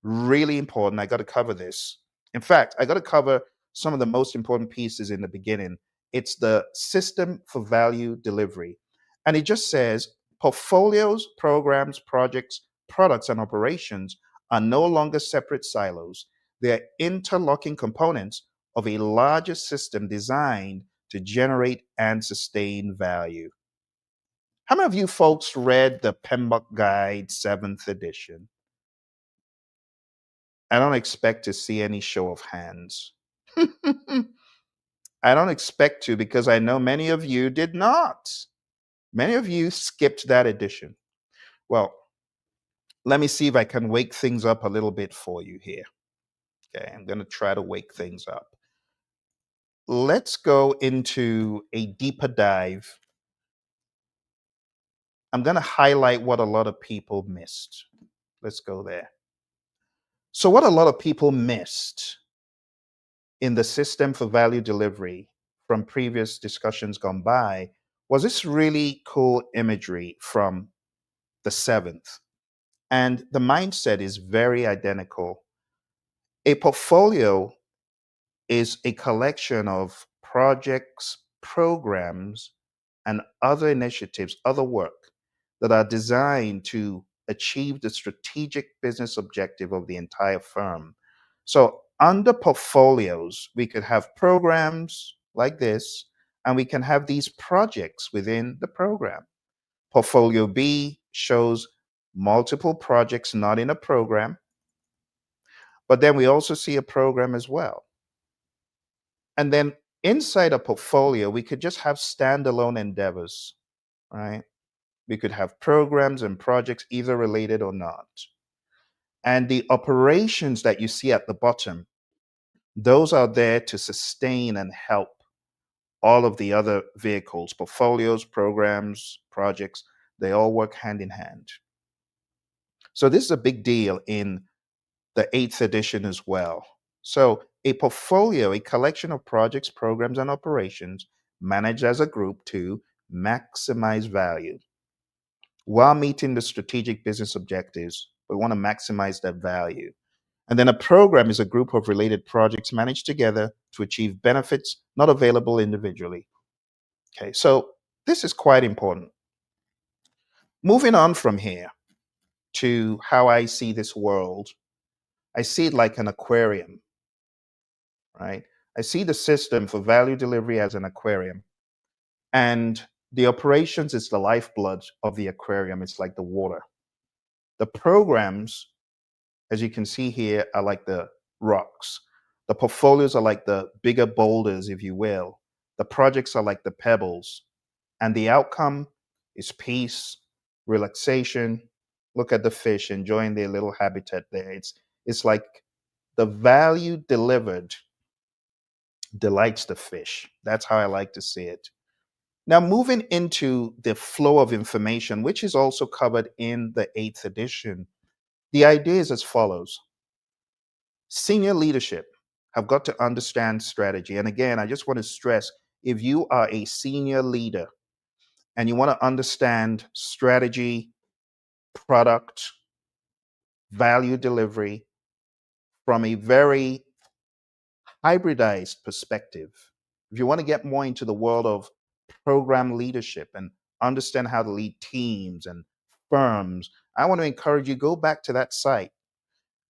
really important. I got to cover this. In fact, I got to cover some of the most important pieces in the beginning. It's the system for value delivery. And it just says portfolios, programs, projects, products, and operations are no longer separate silos. They are interlocking components of a larger system designed to generate and sustain value. How many of you folks read the PMBOK Guide 7th edition? I don't expect to see any show of hands. I don't expect to because I know many of you did not. Many of you skipped that edition. Well, let me see if I can wake things up a little bit for you here. Okay, I'm going to try to wake things up. Let's go into a deeper dive. I'm going to highlight what a lot of people missed. Let's go there. So, what a lot of people missed in the system for value delivery from previous discussions gone by was this really cool imagery from the 7th. And the mindset is very identical. A portfolio is a collection of projects, programs, and other initiatives, other work that are designed to achieve the strategic business objective of the entire firm. So, under portfolios, we could have programs like this, and we can have these projects within the program. Portfolio B shows multiple projects not in a program, but then we also see a program as well. And then inside a portfolio, we could just have standalone endeavors, right? We could have programs and projects, either related or not. And the operations that you see at the bottom, those are there to sustain and help all of the other vehicles, portfolios, programs, projects, they all work hand in hand. So this is a big deal in the 8th edition as well. So a portfolio, a collection of projects, programs, and operations managed as a group to maximize value while meeting the strategic business objectives. We want to maximize that value. And then a program is a group of related projects managed together to achieve benefits not available individually. Okay, so this is quite important. Moving on from here to how I see this world, I see it like an aquarium, right? I see the system for value delivery as an aquarium. And the operations is the lifeblood of the aquarium. It's like the water. The programs, as you can see here, are like the rocks. The portfolios are like the bigger boulders, if you will. The projects are like the pebbles. And the outcome is peace, relaxation. Look at the fish enjoying their little habitat there. It's like the value delivered delights the fish. That's how I like to see it. Now, moving into the flow of information, which is also covered in the 8th edition, the idea is as follows. Senior leadership have got to understand strategy. And again, I just want to stress, if you are a senior leader and you want to understand strategy, product, value delivery from a very hybridized perspective, if you want to get more into the world of program leadership and understand how to lead teams and firms, I want to encourage you, go back to that site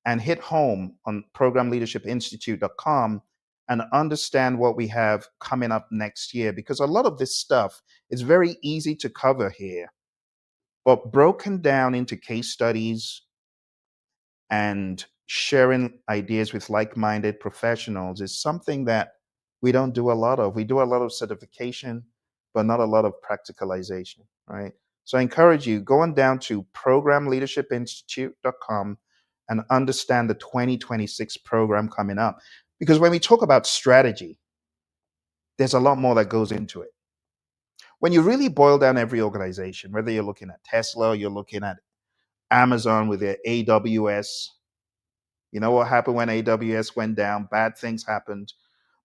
and hit home on programleadershipinstitute.com and understand what we have coming up next year, because a lot of this stuff is very easy to cover here, but broken down into case studies and sharing ideas with like-minded professionals is something that we don't do a lot of. We do a lot of certification, but not a lot of practicalization, right? So I encourage you, going down to programleadershipinstitute.com and understand the 2026 program coming up. Because when we talk about strategy, there's a lot more that goes into it. When you really boil down every organization, whether you're looking at Tesla, you're looking at Amazon with their AWS, you know what happened when AWS went down? Bad things happened.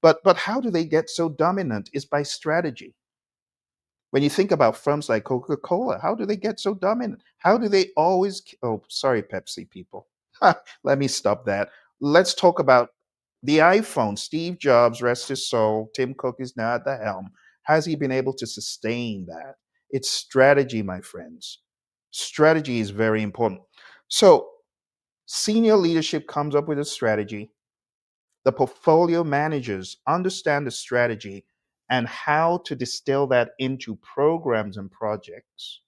But how do they get so dominant? Is by strategy. When you think about firms like Coca-Cola, how do they get so dominant? How do they always, oh, sorry, Pepsi people. Let me stop that. Let's talk about the iPhone. Steve Jobs, rest his soul, Tim Cook is now at the helm. Has he been able to sustain that? It's strategy, my friends. Strategy is very important. So senior leadership comes up with a strategy. The portfolio managers understand the strategy and how to distill that into programs and projects,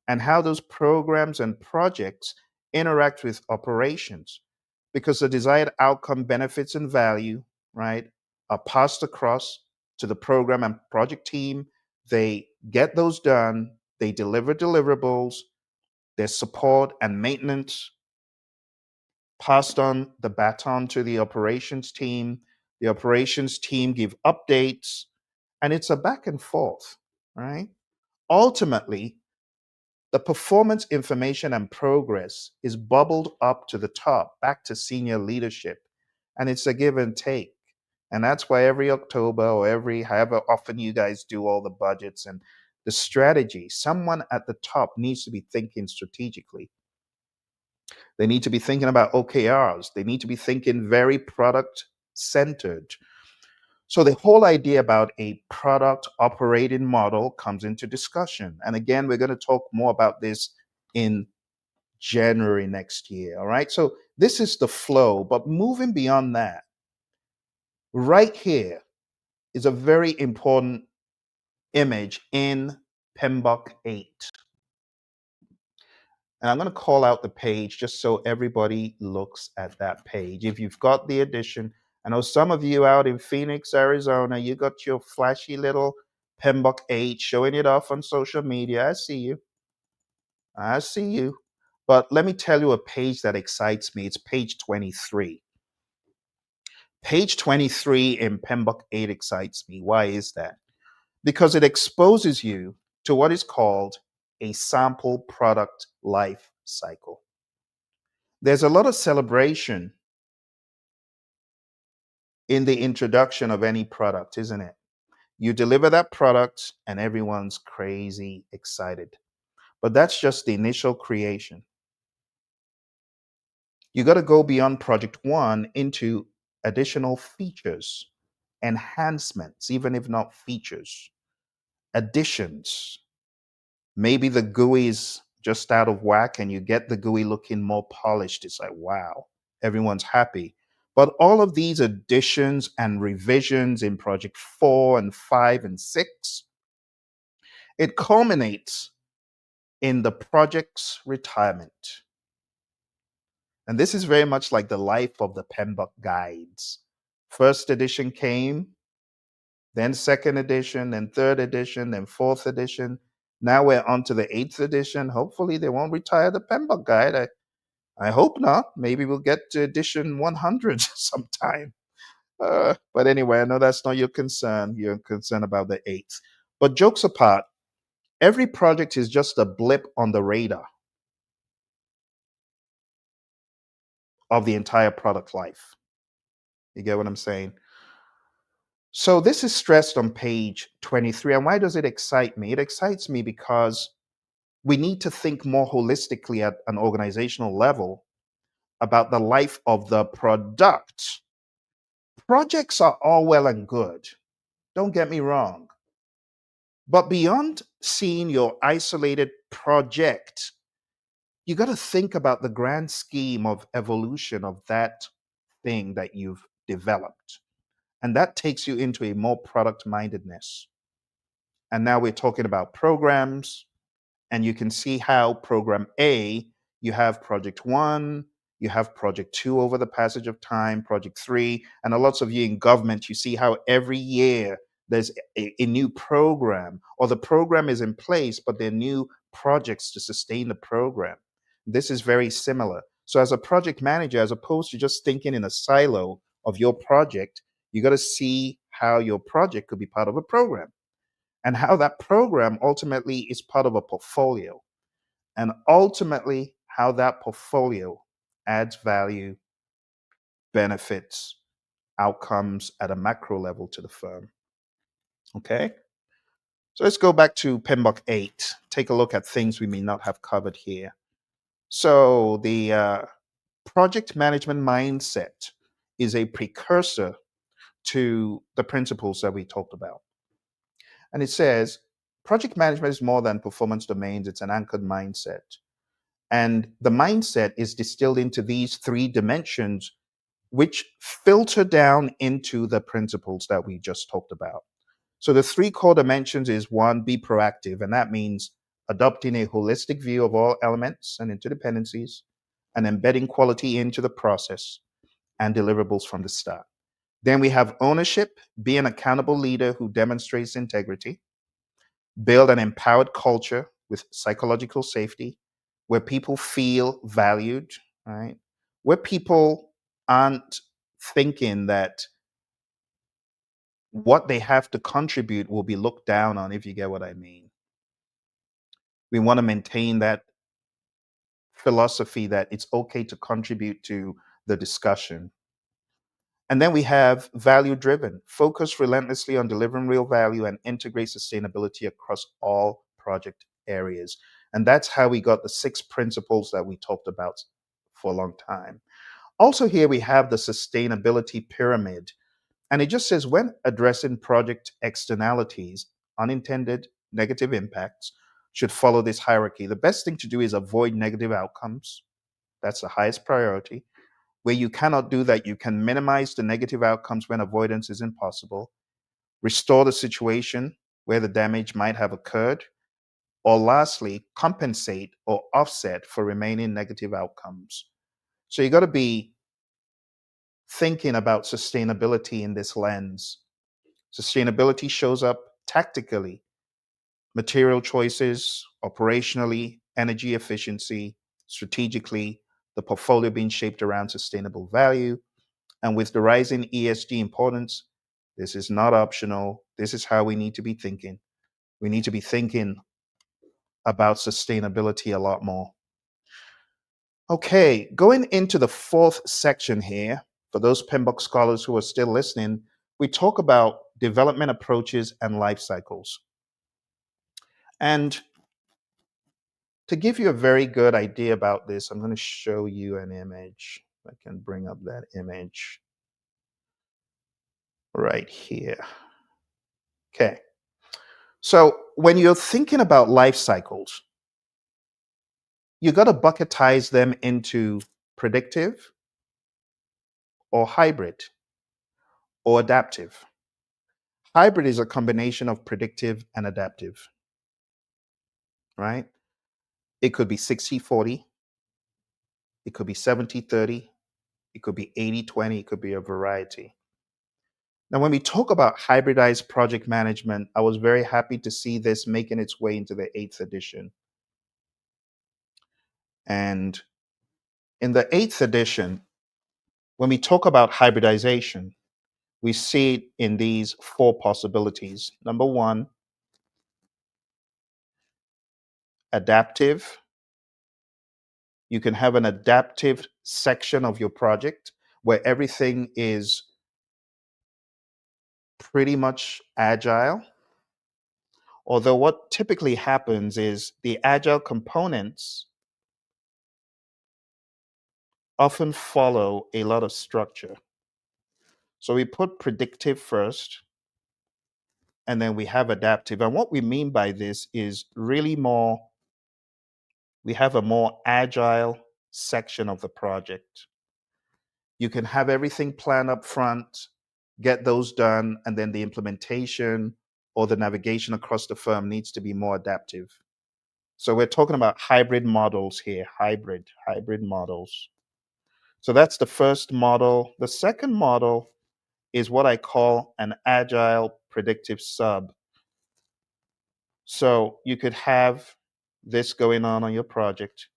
and how those programs and projects interact with operations. Because the desired outcome, benefits, and value, right, are passed across to the program and project team. They get those done, they deliver deliverables, their support and maintenance passed on the baton to the operations team. The operations team give updates, and it's a back and forth, right? Ultimately, the performance information and progress is bubbled up to the top, back to senior leadership, and it's a give and take. And that's why every October or every however often you guys do all the budgets and the strategy, someone at the top needs to be thinking strategically. They need to be thinking about OKRs. They need to be thinking very product centered. So the whole idea about a product operating model comes into discussion. And again, we're going to talk more about this in January next year. All right. So this is the flow. But moving beyond that, right here is a very important image in PMBOK 8. And I'm going to call out the page just so everybody looks at that page. If you've got the edition, I know some of you out in Phoenix, Arizona, you got your flashy little PMBOK 8 showing it off on social media. I see you. I see you. But let me tell you a page that excites me. It's page 23. Page 23 in PMBOK 8 excites me. Why is that? Because it exposes you to what is called a sample product life cycle. There's a lot of celebration in the introduction of any product, isn't it? You deliver that product and everyone's crazy excited. But that's just the initial creation. You got to go beyond project one into additional features, enhancements, even if not features, additions. Maybe the GUI is just out of whack and you get the GUI looking more polished. It's like, wow, everyone's happy. But all of these additions and revisions in project 4 and 5 and 6, it culminates in the project's retirement. And this is very much like the life of the PMBOK guides. First edition came, then second edition, then third edition, then fourth edition. Now we're on to the 8th edition. Hopefully they won't retire the PMBOK guide. I hope not. Maybe we'll get to edition 100 sometime. But anyway, I know that's not your concern. You're concerned about the 8th. But jokes apart, every project is just a blip on the radar of the entire product life. You get what I'm saying? So this is stressed on page 23. And why does it excite me? It excites me because we need to think more holistically at an organizational level about the life of the product. Projects are all well and good. Don't get me wrong. But beyond seeing your isolated project, you got to think about the grand scheme of evolution of that thing that you've developed. And that takes you into a more product mindedness. And now we're talking about programs, and you can see how program A, you have project 1, you have project 2 over the passage of time, project 3, and a lots of you in government, you see how every year there's a new program, or the program is in place, but there are new projects to sustain the program. This is very similar. So as a project manager, as opposed to just thinking in a silo of your project, you got to see how your project could be part of a program, and how that program ultimately is part of a portfolio, and ultimately how that portfolio adds value, benefits, outcomes at a macro level to the firm. Okay? So let's go back to PMBOK 8. Take a look at things we may not have covered here. So the project management mindset is a precursor to the principles that we talked about. And it says, project management is more than performance domains, it's an anchored mindset. And the mindset is distilled into these 3 dimensions, which filter down into the principles that we just talked about. So the three core dimensions is one, be proactive, and that means adopting a holistic view of all elements and interdependencies and embedding quality into the process and deliverables from the start. Then we have ownership, be an accountable leader who demonstrates integrity, build an empowered culture with psychological safety where people feel valued, right? Where people aren't thinking that what they have to contribute will be looked down on, if you get what I mean. We want to maintain that philosophy that it's okay to contribute to the discussion. And then we have value driven, focus relentlessly on delivering real value and integrate sustainability across all project areas. And that's how we got the 6 principles that we talked about for a long time. Also, here we have the sustainability pyramid. And it just says when addressing project externalities, unintended negative impacts should follow this hierarchy. The best thing to do is avoid negative outcomes. That's the highest priority. Where you cannot do that, you can minimize the negative outcomes when avoidance is impossible, restore the situation where the damage might have occurred, or lastly, compensate or offset for remaining negative outcomes. So you got to be thinking about sustainability in this lens. Sustainability shows up tactically, material choices, operationally, energy efficiency, strategically, the portfolio being shaped around sustainable value. And with the rising ESG importance, this is not optional. This is how we need to be thinking. We need to be thinking about sustainability a lot more. Okay, going into the 4th section here, for those PMBOK scholars who are still listening, we talk about development approaches and life cycles. And to give you a very good idea about this, I'm going to show you an image. I can bring up that image right here. Okay. So when you're thinking about life cycles, you got to bucketize them into predictive or hybrid or adaptive. Hybrid is a combination of predictive and adaptive, right? It could be 60-40, it could be 70-30, it could be 80-20, it could be a variety. Now, when we talk about hybridized project management, I was very happy to see this making its way into the 8th edition. And in the 8th edition, when we talk about hybridization, we see it in these 4 possibilities. Number 1, adaptive. You can have an adaptive section of your project where everything is pretty much agile. Although what typically happens is the agile components often follow a lot of structure. So we put predictive first, and then we have adaptive. And what we mean by this is really we have a more agile section of the project. You can have everything planned up front, get those done, and then the implementation or the navigation across the firm needs to be more adaptive. So we're talking about hybrid models here, hybrid models. So that's the first model. The second model is what I call an agile predictive sub. So you could have this going on your project.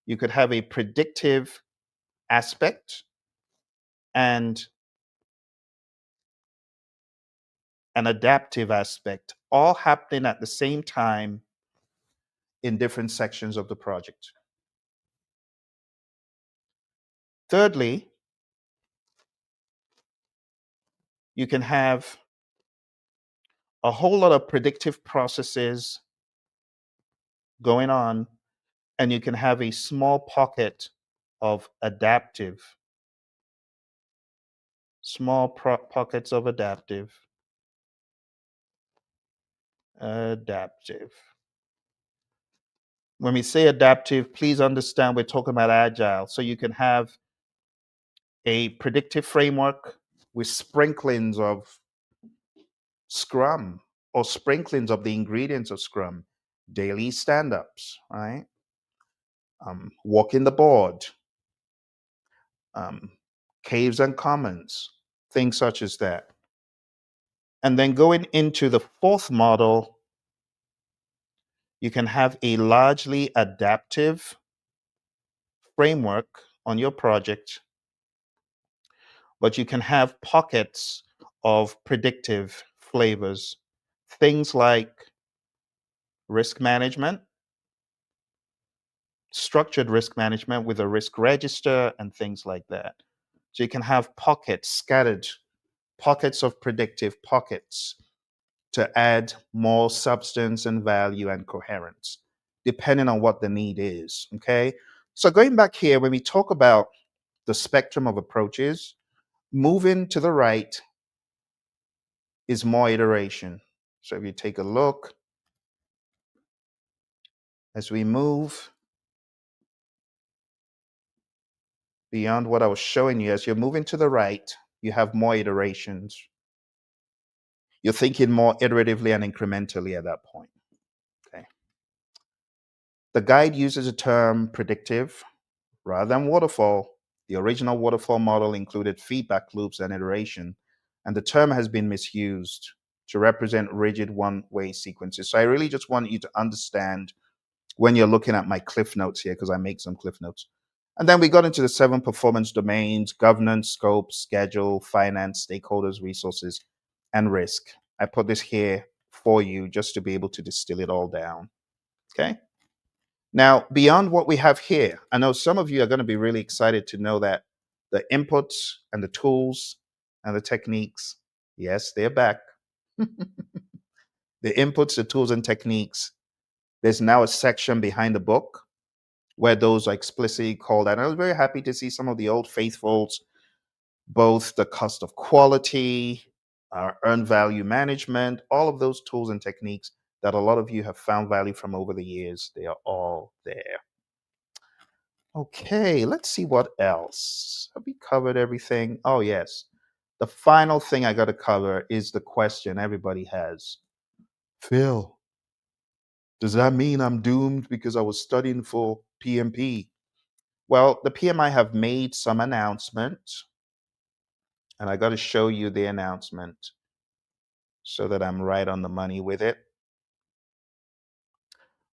You could have a predictive aspect and an adaptive aspect, all happening at the same time in different sections of the project. Thirdly, you can have a whole lot of predictive processes going on, and you can have a small pocket of pockets of adaptive. When we say adaptive, please understand we're talking about agile. So you can have a predictive framework with sprinklings of Scrum or sprinklings of the ingredients of Scrum, daily stand ups, right? Walking the board, um, caves and commons, things such as that. And then going into the fourth model, you can have a largely adaptive framework on your project, but you can have pockets of predictive flavors, things like risk management, structured risk management with a risk register, and things like that. So you can have pockets, scattered pockets of predictive pockets to add more substance and value and coherence, depending on what the need is. Okay. So going back here, when we talk about the spectrum of approaches, moving to the right is more iteration. So if you take a look, as we move beyond what I was showing you, as you're moving to the right, you have more iterations. You're thinking more iteratively and incrementally at that point. Okay. The guide uses the term predictive rather than waterfall. The original waterfall model included feedback loops and iteration, and the term has been misused to represent rigid one-way sequences. So I really just want you to understand when you're looking at my cliff notes here, because I make some cliff notes. And then we got into the 7 performance domains: governance, scope, schedule, finance, stakeholders, resources, and risk. I put this here for you just to be able to distill it all down. Okay. Now, beyond what we have here, I know some of you are going to be really excited to know that the inputs and the tools and the techniques, yes, they're back. The inputs, the tools, and techniques, there's now a section behind the book where those are explicitly called out. And I was very happy to see some of the old faithfuls, both the cost of quality, earned value management, all of those tools and techniques that a lot of you have found value from over the years. They are all there. Okay, let's see what else. Have we covered everything? Oh, yes. The final thing I got to cover is the question everybody has. Phil, does that mean I'm doomed because I was studying for PMP? Well, the PMI have made some announcements, and I got to show you the announcement so that I'm right on the money with it.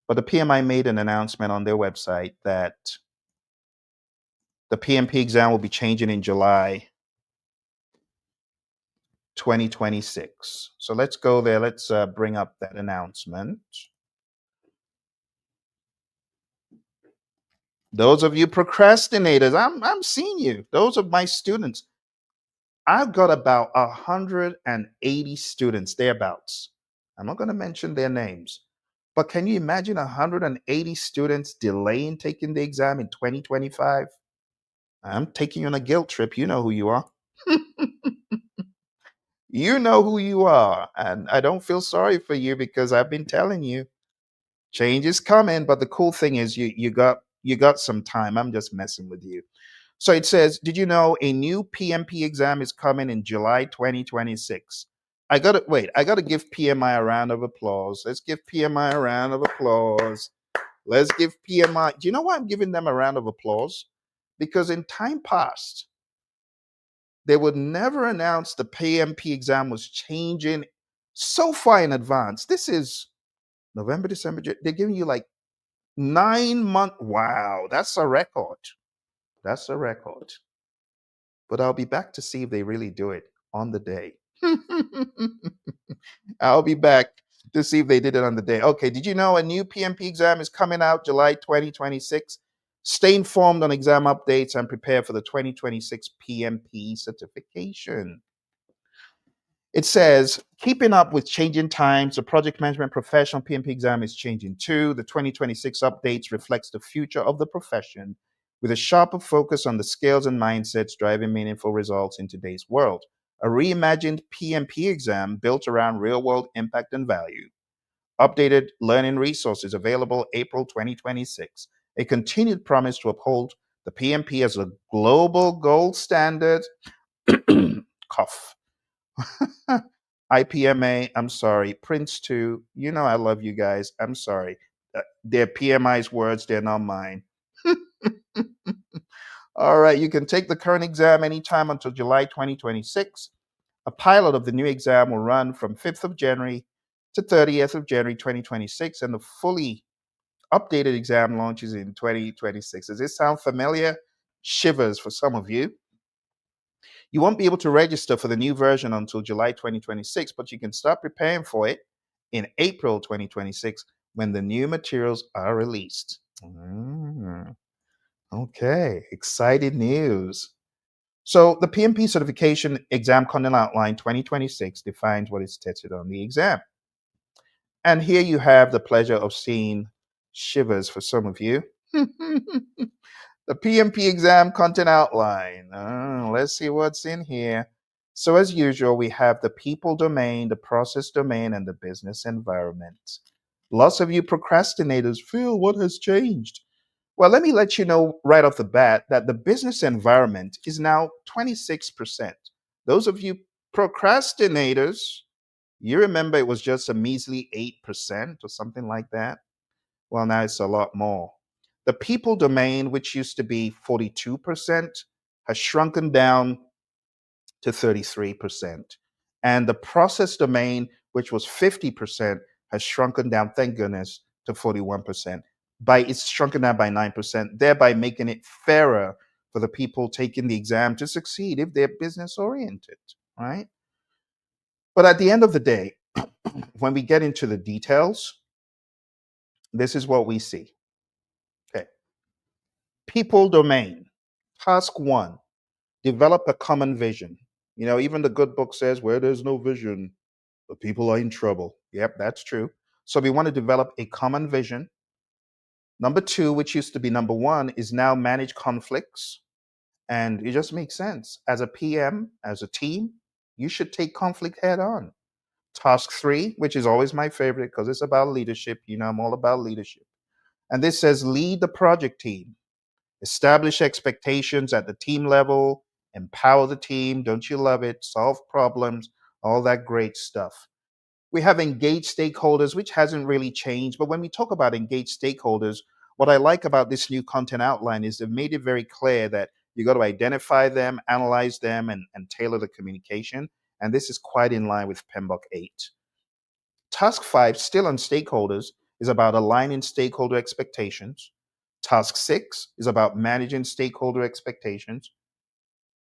But the PMI made an announcement on their website that the PMP exam will be changing in July 2026. So let's go there. Let's bring up that announcement. Those of you procrastinators, I'm seeing you. Those are my students. I've got about 180 students, thereabouts. I'm not going to mention their names, but can you imagine 180 students delaying taking the exam in 2025? I'm taking you on a guilt trip. You know who you are. You know who you are. And I don't feel sorry for you because I've been telling you change is coming. But the cool thing is you got some time. I'm just messing with you. So it says, did you know a new PMP exam is coming in July 2026? I gotta give PMI a round of applause. Let's give PMI a round of applause. Let's give PMI. Do you know why I'm giving them a round of applause? Because in time past, they would never announce the PMP exam was changing so far in advance. This is November, December. They're giving you like 9 months. Wow, that's a record. That's a record. But I'll be back to see if they really do it on the day. I'll be back to see if they did it on the day. Okay, did you know a new PMP exam is coming out July 2026? Stay informed on exam updates and prepare for the 2026 PMP certification. It says, keeping up with changing times, the project management professional PMP exam is changing too. The 2026 updates reflects the future of the profession with a sharper focus on the skills and mindsets driving meaningful results in today's world. A reimagined PMP exam built around real-world impact and value. Updated learning resources available April 2026. A continued promise to uphold the PMP as a global gold standard. Cough. IPMA, I'm sorry. Prince 2, you know I love you guys. I'm sorry. They're PMI's words, they're not mine. All right, you can take the current exam anytime until July 2026. A pilot of the new exam will run from 5th of January to 30th of January 2026, and the fully updated exam launches in 2026. Does this sound familiar? Shivers for some of you. You won't be able to register for the new version until July 2026, but you can start preparing for it in April 2026 when the new materials are released. Okay, exciting news. So, the PMP Certification Exam Content Outline 2026 defines what is tested on the exam. And here you have the pleasure of seeing shivers for some of you. The PMP exam content outline. Let's see what's in here. So, as usual, we have the people domain, the process domain, and the business environment. Lots of you procrastinators feel what has changed. Well, let me let you know right off the bat that the business environment is now 26%. Those of you procrastinators, you remember it was just a measly 8% or something like that? Well, now it's a lot more. The people domain, which used to be 42%, has shrunken down to 33%. And the process domain, which was 50%, has shrunken down, thank goodness, to 41%. It's shrunken down by 9%, thereby making it fairer for the people taking the exam to succeed if they're business oriented, right? But at the end of the day, when we get into the details, this is what we see. Okay. People domain. Task one, develop a common vision. You know, even the good book says where there's no vision, the people are in trouble. Yep, that's true. So we want to develop a common vision. Number two, which used to be number one, is now manage conflicts. And it just makes sense. As a PM, as a team, you should take conflict head on. Task three, which is always my favorite because it's about leadership. You know, I'm all about leadership. And this says lead the project team. Establish expectations at the team level, empower the team. Don't you love it? Solve problems, all that great stuff. We have engaged stakeholders, which hasn't really changed. But when we talk about engaged stakeholders, what I like about this new content outline is they've made it very clear that you got to identify them, analyze them, and tailor the communication. And this is quite in line with PMBOK 8. Task 5, still on stakeholders, is about aligning stakeholder expectations. Task 6 is about managing stakeholder expectations.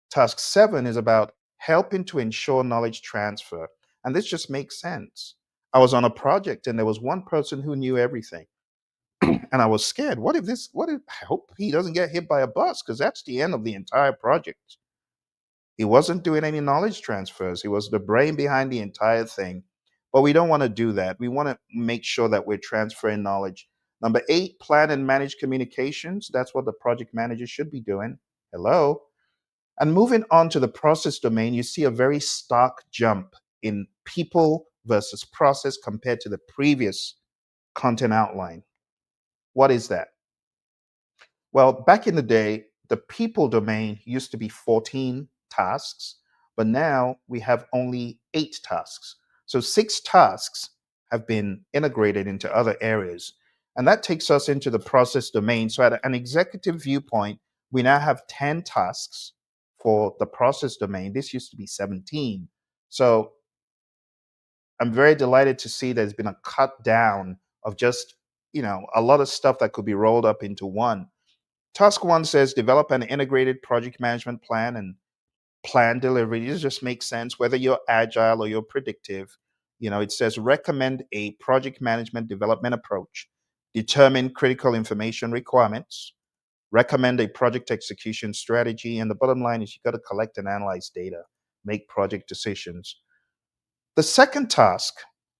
Task 7 is about helping to ensure knowledge transfer. And this just makes sense. I was on a project and there was one person who knew everything. And I was scared. I hope he doesn't get hit by a bus because that's the end of the entire project. He wasn't doing any knowledge transfers. He was the brain behind the entire thing. But we don't want to do that. We want to make sure that we're transferring knowledge. Number 8, plan and manage communications. That's what the project manager should be doing. Hello. And moving on to the process domain, you see a very stark jump in people versus process compared to the previous content outline. What is that? Well, back in the day, the people domain used to be 14 tasks, but now we have only 8 tasks. So 6 tasks have been integrated into other areas. And that takes us into the process domain. So at an executive viewpoint, we now have 10 tasks for the process domain. This used to be 17. So I'm very delighted to see there's been a cut down of just, a lot of stuff that could be rolled up into one. Task one says develop an integrated project management plan and plan delivery. This just makes sense whether you're agile or you're predictive. It says recommend a project management development approach, determine critical information requirements, recommend a project execution strategy. And the bottom line is you got to collect and analyze data, make project decisions. The second task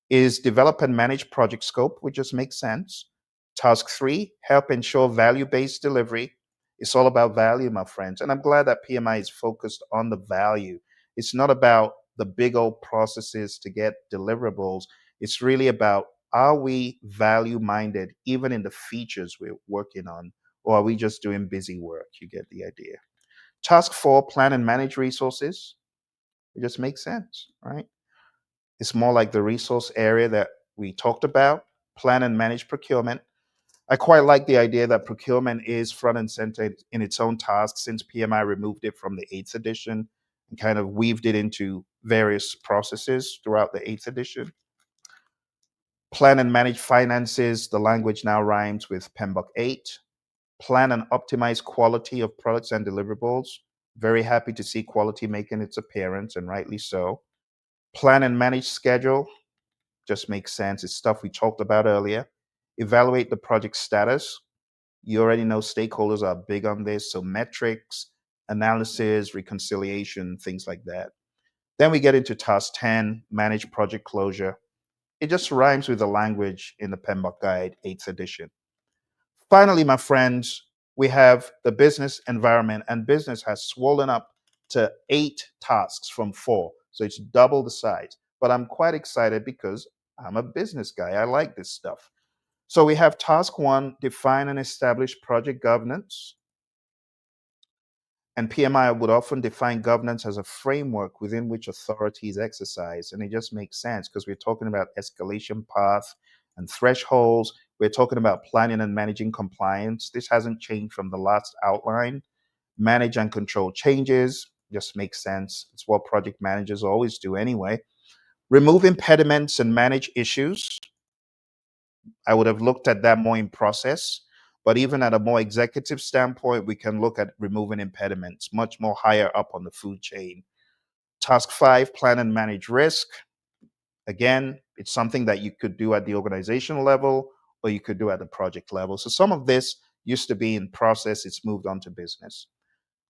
is develop and manage project scope, which just makes sense. Task 3, help ensure value-based delivery. It's all about value, my friends. And I'm glad that PMI is focused on the value. It's not about the big old processes to get deliverables. It's really about, are we value-minded even in the features we're working on? Or are we just doing busy work? You get the idea. Task 4, plan and manage resources. It just makes sense, right? It's more like the resource area that we talked about. Plan and manage procurement. I quite like the idea that procurement is front and center in its own task since PMI removed it from the 8th edition and kind of weaved it into various processes throughout the 8th edition. Plan and manage finances. The language now rhymes with PMBOK 8. Plan and optimize quality of products and deliverables. Very happy to see quality making its appearance, and rightly so. Plan and manage schedule. Just makes sense. It's stuff we talked about earlier. Evaluate the project status. You already know stakeholders are big on this. So metrics, analysis, reconciliation, things like that. Then we get into task 10, manage project closure. It just rhymes with the language in the PMBOK Guide 8th edition. Finally, my friends, we have the business environment, and business has swollen up to 8 tasks from 4. So it's double the size. But I'm quite excited because I'm a business guy. I like this stuff. So we have task 1, define and establish project governance. And PMI would often define governance as a framework within which authority is exercised. And it just makes sense because we're talking about escalation path and thresholds. We're talking about planning and managing compliance. This hasn't changed from the last outline. Manage and control changes just makes sense. It's what project managers always do anyway. Remove impediments and manage issues. I would have looked at that more in process. But even at a more executive standpoint, we can look at removing impediments much more higher up on the food chain. Task 5, plan and manage risk. Again, it's something that you could do at the organizational level or you could do at the project level. So some of this used to be in process, it's moved on to business.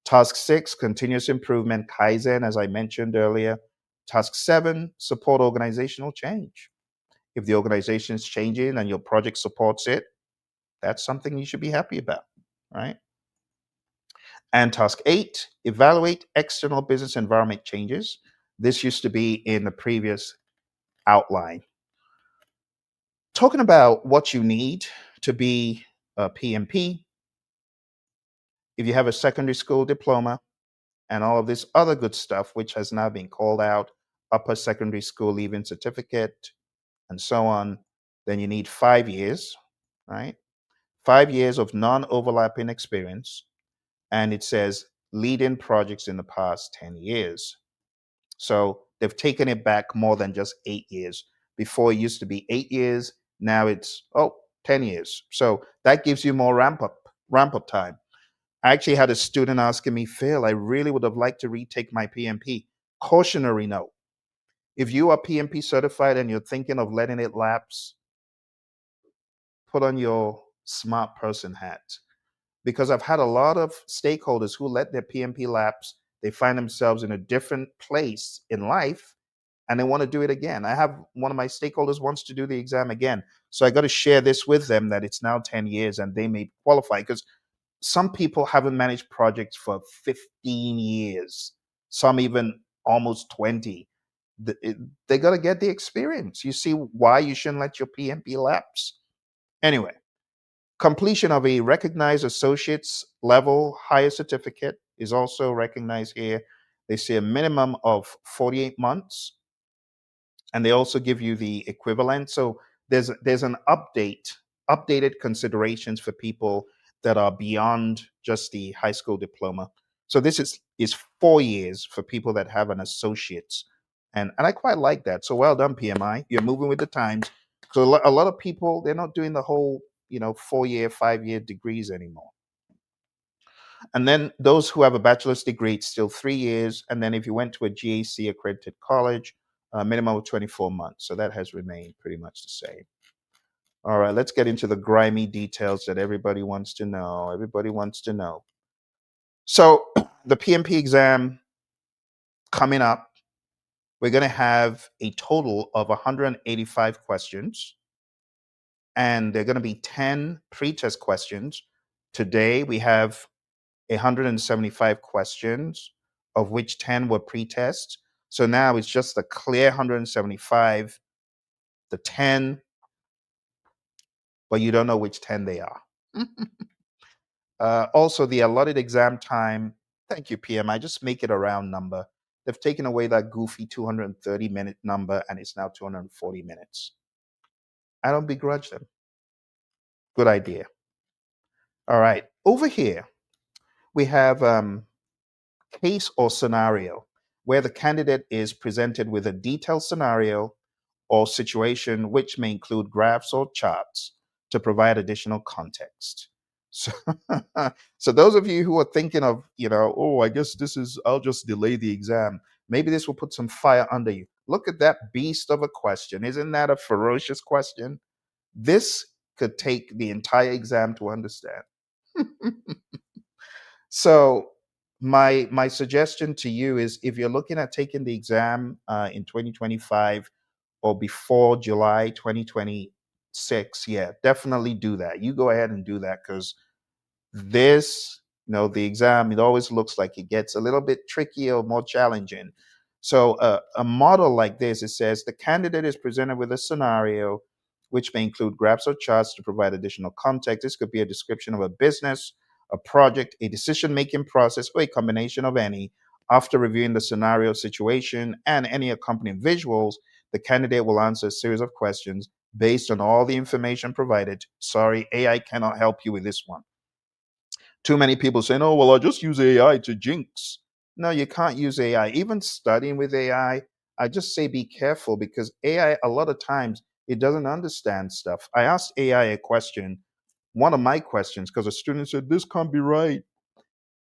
Task 6, continuous improvement, Kaizen, as I mentioned earlier. Task 7, support organizational change. If the organization is changing and your project supports it, that's something you should be happy about, right? And task 8, evaluate external business environment changes. This used to be in the previous outline. Talking about what you need to be a PMP, if you have a secondary school diploma and all of this other good stuff, which has now been called out, upper secondary school leaving certificate, and so on, then you need 5 years, right? 5 years of non-overlapping experience. And it says leading projects in the past 10 years. So they've taken it back more than just 8 years. Before it used to be 8 years, now it's 10 years. So that gives you more ramp up time. I actually had a student asking me, Phil, I really would have liked to retake my PMP. Cautionary note. If you are PMP certified and you're thinking of letting it lapse, put on your smart person hat, because I've had a lot of stakeholders who let their PMP lapse. They find themselves in a different place in life and they want to do it again. I have one of my stakeholders wants to do the exam again. So I got to share this with them that it's now 10 years and they may qualify because some people haven't managed projects for 15 years, some even almost 20. They got to get the experience. You see why you shouldn't let your PMP lapse. Anyway, completion of a recognized associate's level higher certificate is also recognized here. They say a minimum of 48 months, and they also give you the equivalent. So there's an updated considerations for people that are beyond just the high school diploma. So this is 4 years for people that have an associate's, and I quite like that. So well done, PMI. You're moving with the times. So a lot of people, they're not doing the whole 4-year, 5-year degrees anymore. And then those who have a bachelor's degree, it's still 3 years. And then if you went to a GAC accredited college, a minimum of 24 months. So that has remained pretty much the same. All right, let's get into the grimy details that everybody wants to know. Everybody wants to know. So the PMP exam coming up, we're going to have a total of 185 questions. And they're going to be 10 pre-test questions. Today we have 175 questions, of which 10 were pre-test. So now it's just the clear 175, the 10, but you don't know which 10 they are. Also, the allotted exam time, thank you, PM. I just make it a round number. They've taken away that goofy 230-minute number, and it's now 240 minutes. I don't begrudge them. Good idea. All right. Over here, we have case or scenario, where the candidate is presented with a detailed scenario or situation which may include graphs or charts to provide additional context. So, so those of you who are thinking of, oh, I guess I'll just delay the exam. Maybe this will put some fire under you. Look at that beast of a question. Isn't that a ferocious question? This could take the entire exam to understand. So my suggestion to you is, if you're looking at taking the exam in 2025 or before July 2026, yeah, definitely do that. You go ahead and do that, because this, the exam, it always looks like it gets a little bit trickier or more challenging. So a model like this, it says the candidate is presented with a scenario which may include graphs or charts to provide additional context. This could be a description of a business, a project, a decision-making process, or a combination of any. After reviewing the scenario, situation, and any accompanying visuals, the candidate will answer a series of questions based on all the information provided. Sorry, AI cannot help you with this one. Too many people saying, oh, well, I'll just use AI to jinx. No, you can't use AI. Even studying with I just say be careful, because AI, a lot of times, it doesn't understand stuff. I asked AI a question, one of my questions, because a student said, this can't be right.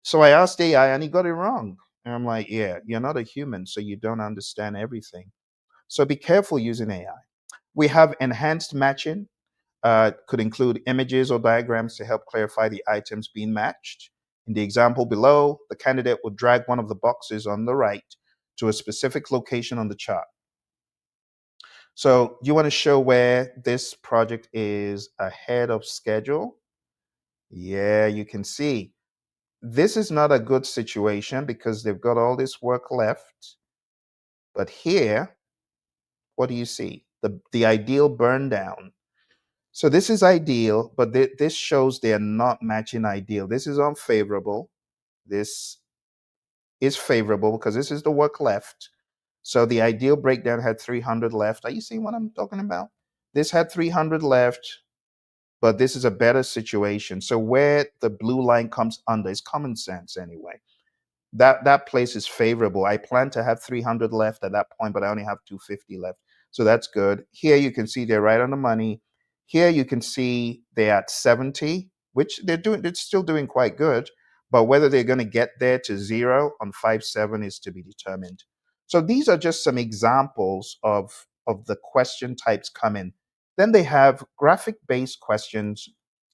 So I asked AI and he got it wrong. And I'm like, yeah, you're not a human, so you don't understand everything. So be careful using AI. We have enhanced matching. Could include images or diagrams to help clarify the items being matched. In the example below, the candidate will drag one of the boxes on the right to a specific location on the chart. So you want to show where this project is ahead of schedule? Yeah, you can see. This is not a good situation because they've got all this work left. But here, what do you see? The ideal burn down. So this is ideal, but this shows they are not matching ideal. This is unfavorable. This is favorable because this is the work left. So the ideal breakdown had 300 left. Are you seeing what I'm talking about? This had 300 left, but this is a better situation. So where the blue line comes under is common sense anyway. That place is favorable. I plan to have 300 left at that point, but I only have 250 left. So that's good. Here you can see they're right on the money. Here you can see they're at 70, which they're still doing quite good. But whether they're going to get there to zero on 5-7 is to be determined. So these are just some examples of the question types coming. Then they have graphic-based questions.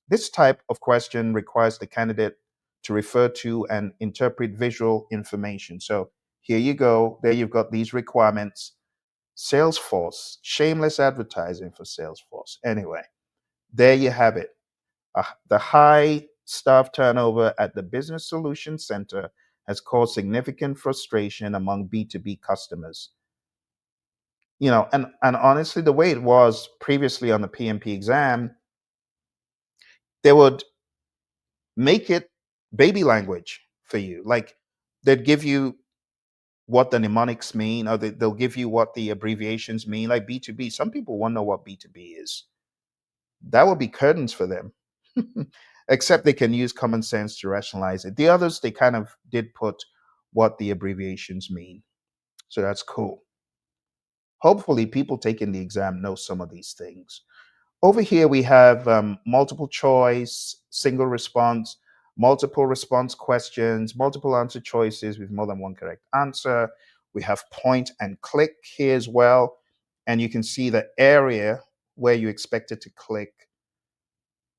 This type of question requires the candidate to refer to and interpret visual information. So here you go. There you've got these requirements. Salesforce, shameless advertising for Salesforce. Anyway, there you have it. The high staff turnover at the Business Solutions Center has caused significant frustration among B2B customers. And honestly, the way it was previously on the PMP exam, they would make it baby language for you. Like, they'd give you what the mnemonics mean, or they'll give you what the abbreviations mean, like B2B. Some people won't know what B2B is. That would be curtains for them. Except they can use common sense to rationalize it. The others, they kind of did put what the abbreviations mean. So that's cool. Hopefully, people taking the exam know some of these things. Over here, we have multiple choice, single response, multiple response questions, multiple answer choices with more than one correct answer. We have point and click here as well. And you can see the area where you expected to click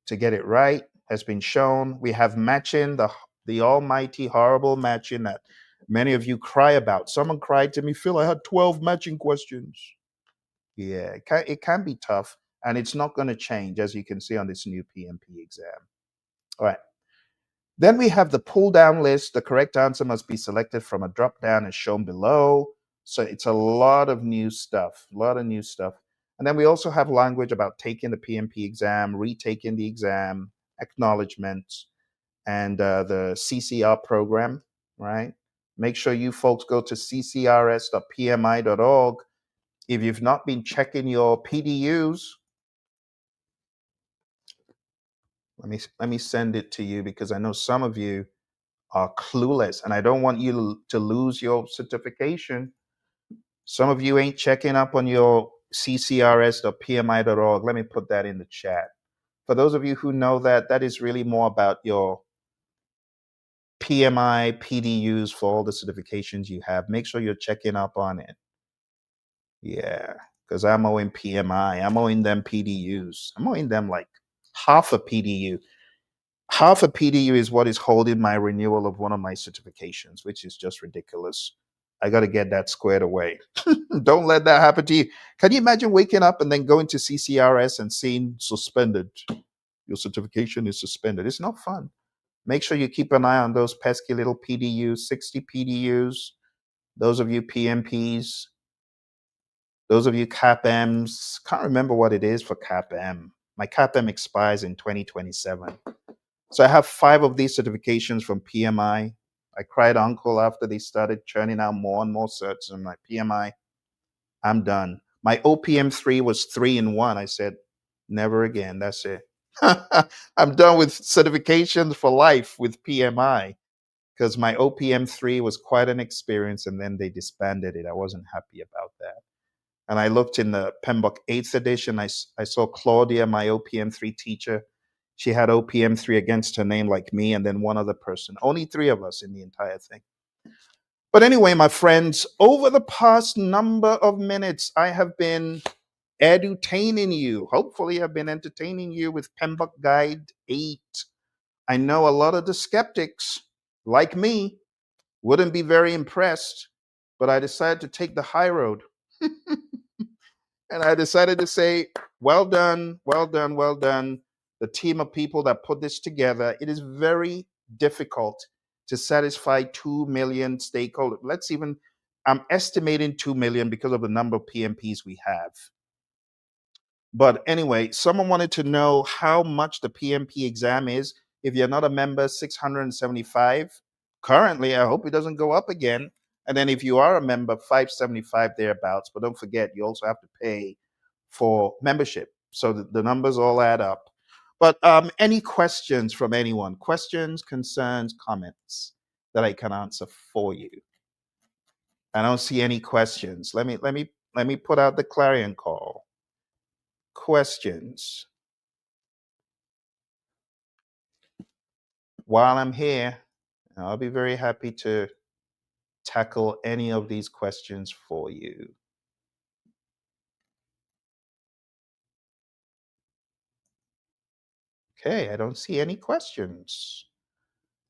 to get it right has been shown. We have matching, the almighty horrible matching that many of you cry about. Someone cried to me, Phil, I had 12 matching questions. Yeah, it can be tough, and it's not going to change, as you can see on this new PMP exam. All right. Then we have the pull down list. The correct answer must be selected from a drop down as shown below. So it's a lot of new stuff, And then we also have language about taking the PMP exam, retaking the exam, acknowledgements, and the CCR program, right? Make sure you folks go to ccrs.pmi.org. If you've not been checking your PDUs, let me send it to you, because I know some of you are clueless and I don't want you to lose your certification. Some of you ain't checking up on your ccrs.pmi.org. Let me put that in the chat. For those of you who know that, that is really more about your PMI, PDUs for all the certifications you have. Make sure you're checking up on it. Yeah, because I'm owing PMI. I'm owing them PDUs. I'm owing them like half a PDU. Half a PDU is what is holding my renewal of one of my certifications, which is just ridiculous. I got to get that squared away. Don't let that happen to you. Can you imagine waking up and then going to CCRS and seeing suspended? Your certification is suspended. It's not fun. Make sure you keep an eye on those pesky little PDUs, 60 PDUs, those of you PMPs, those of you CAPMs. Can't remember what it is for CAPM. My CAPM expires in 2027. So I have 5 of these certifications from PMI. I cried uncle after they started churning out more and more certs. I'm like, PMI, I'm done. My OPM3 was 3-in-1. I said, never again. That's it. I'm done with certifications for life with PMI, because my OPM3 was quite an experience and then they disbanded it. I wasn't happy about that. And I looked in the PMBOK 8th edition. I saw Claudia, my OPM3 teacher. She had OPM3 against her name like me and then one other person. Only 3 of us in the entire thing. But anyway, my friends, over the past number of minutes, I have been edutaining you. Hopefully, I've been entertaining you with PMBOK Guide 8. I know a lot of the skeptics, like me, wouldn't be very impressed, but I decided to take the high road. And I decided to say, well done, well done, well done. The team of people that put this together. It is very difficult to satisfy 2 million stakeholders. I'm estimating 2 million because of the number of PMPs we have. But anyway, someone wanted to know how much the PMP exam is. If you're not a member, 675. Currently, I hope it doesn't go up again. And then if you are a member, 575 thereabouts. But don't forget, you also have to pay for membership. So the numbers all add up. But any questions from anyone? Questions, concerns, comments that I can answer for you? I don't see any questions. Let me put out the clarion call. Questions. While I'm here, I'll be very happy to tackle any of these questions for you. Okay, I don't see any questions.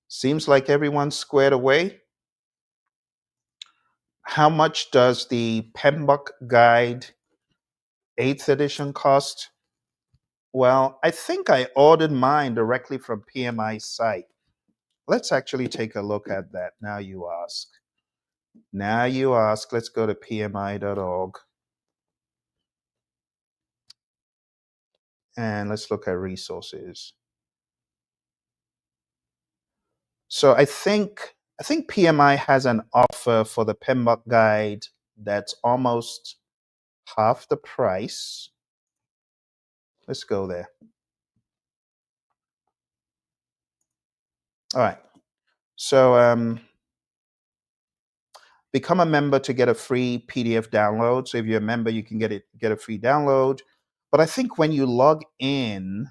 Seems like everyone's squared away. How much does the PMBOK Guide 8th edition cost? Well, I think I ordered mine directly from PMI's site. Let's actually take a look at that. Now you ask. Now you ask. Let's go to pmi.org. And let's look at resources. So I think PMI has an offer for the PMBOK Guide that's almost half the price. Let's go there. All right. So become a member to get a free PDF download. So if you're a member, you can get a free download. But I think when you log in,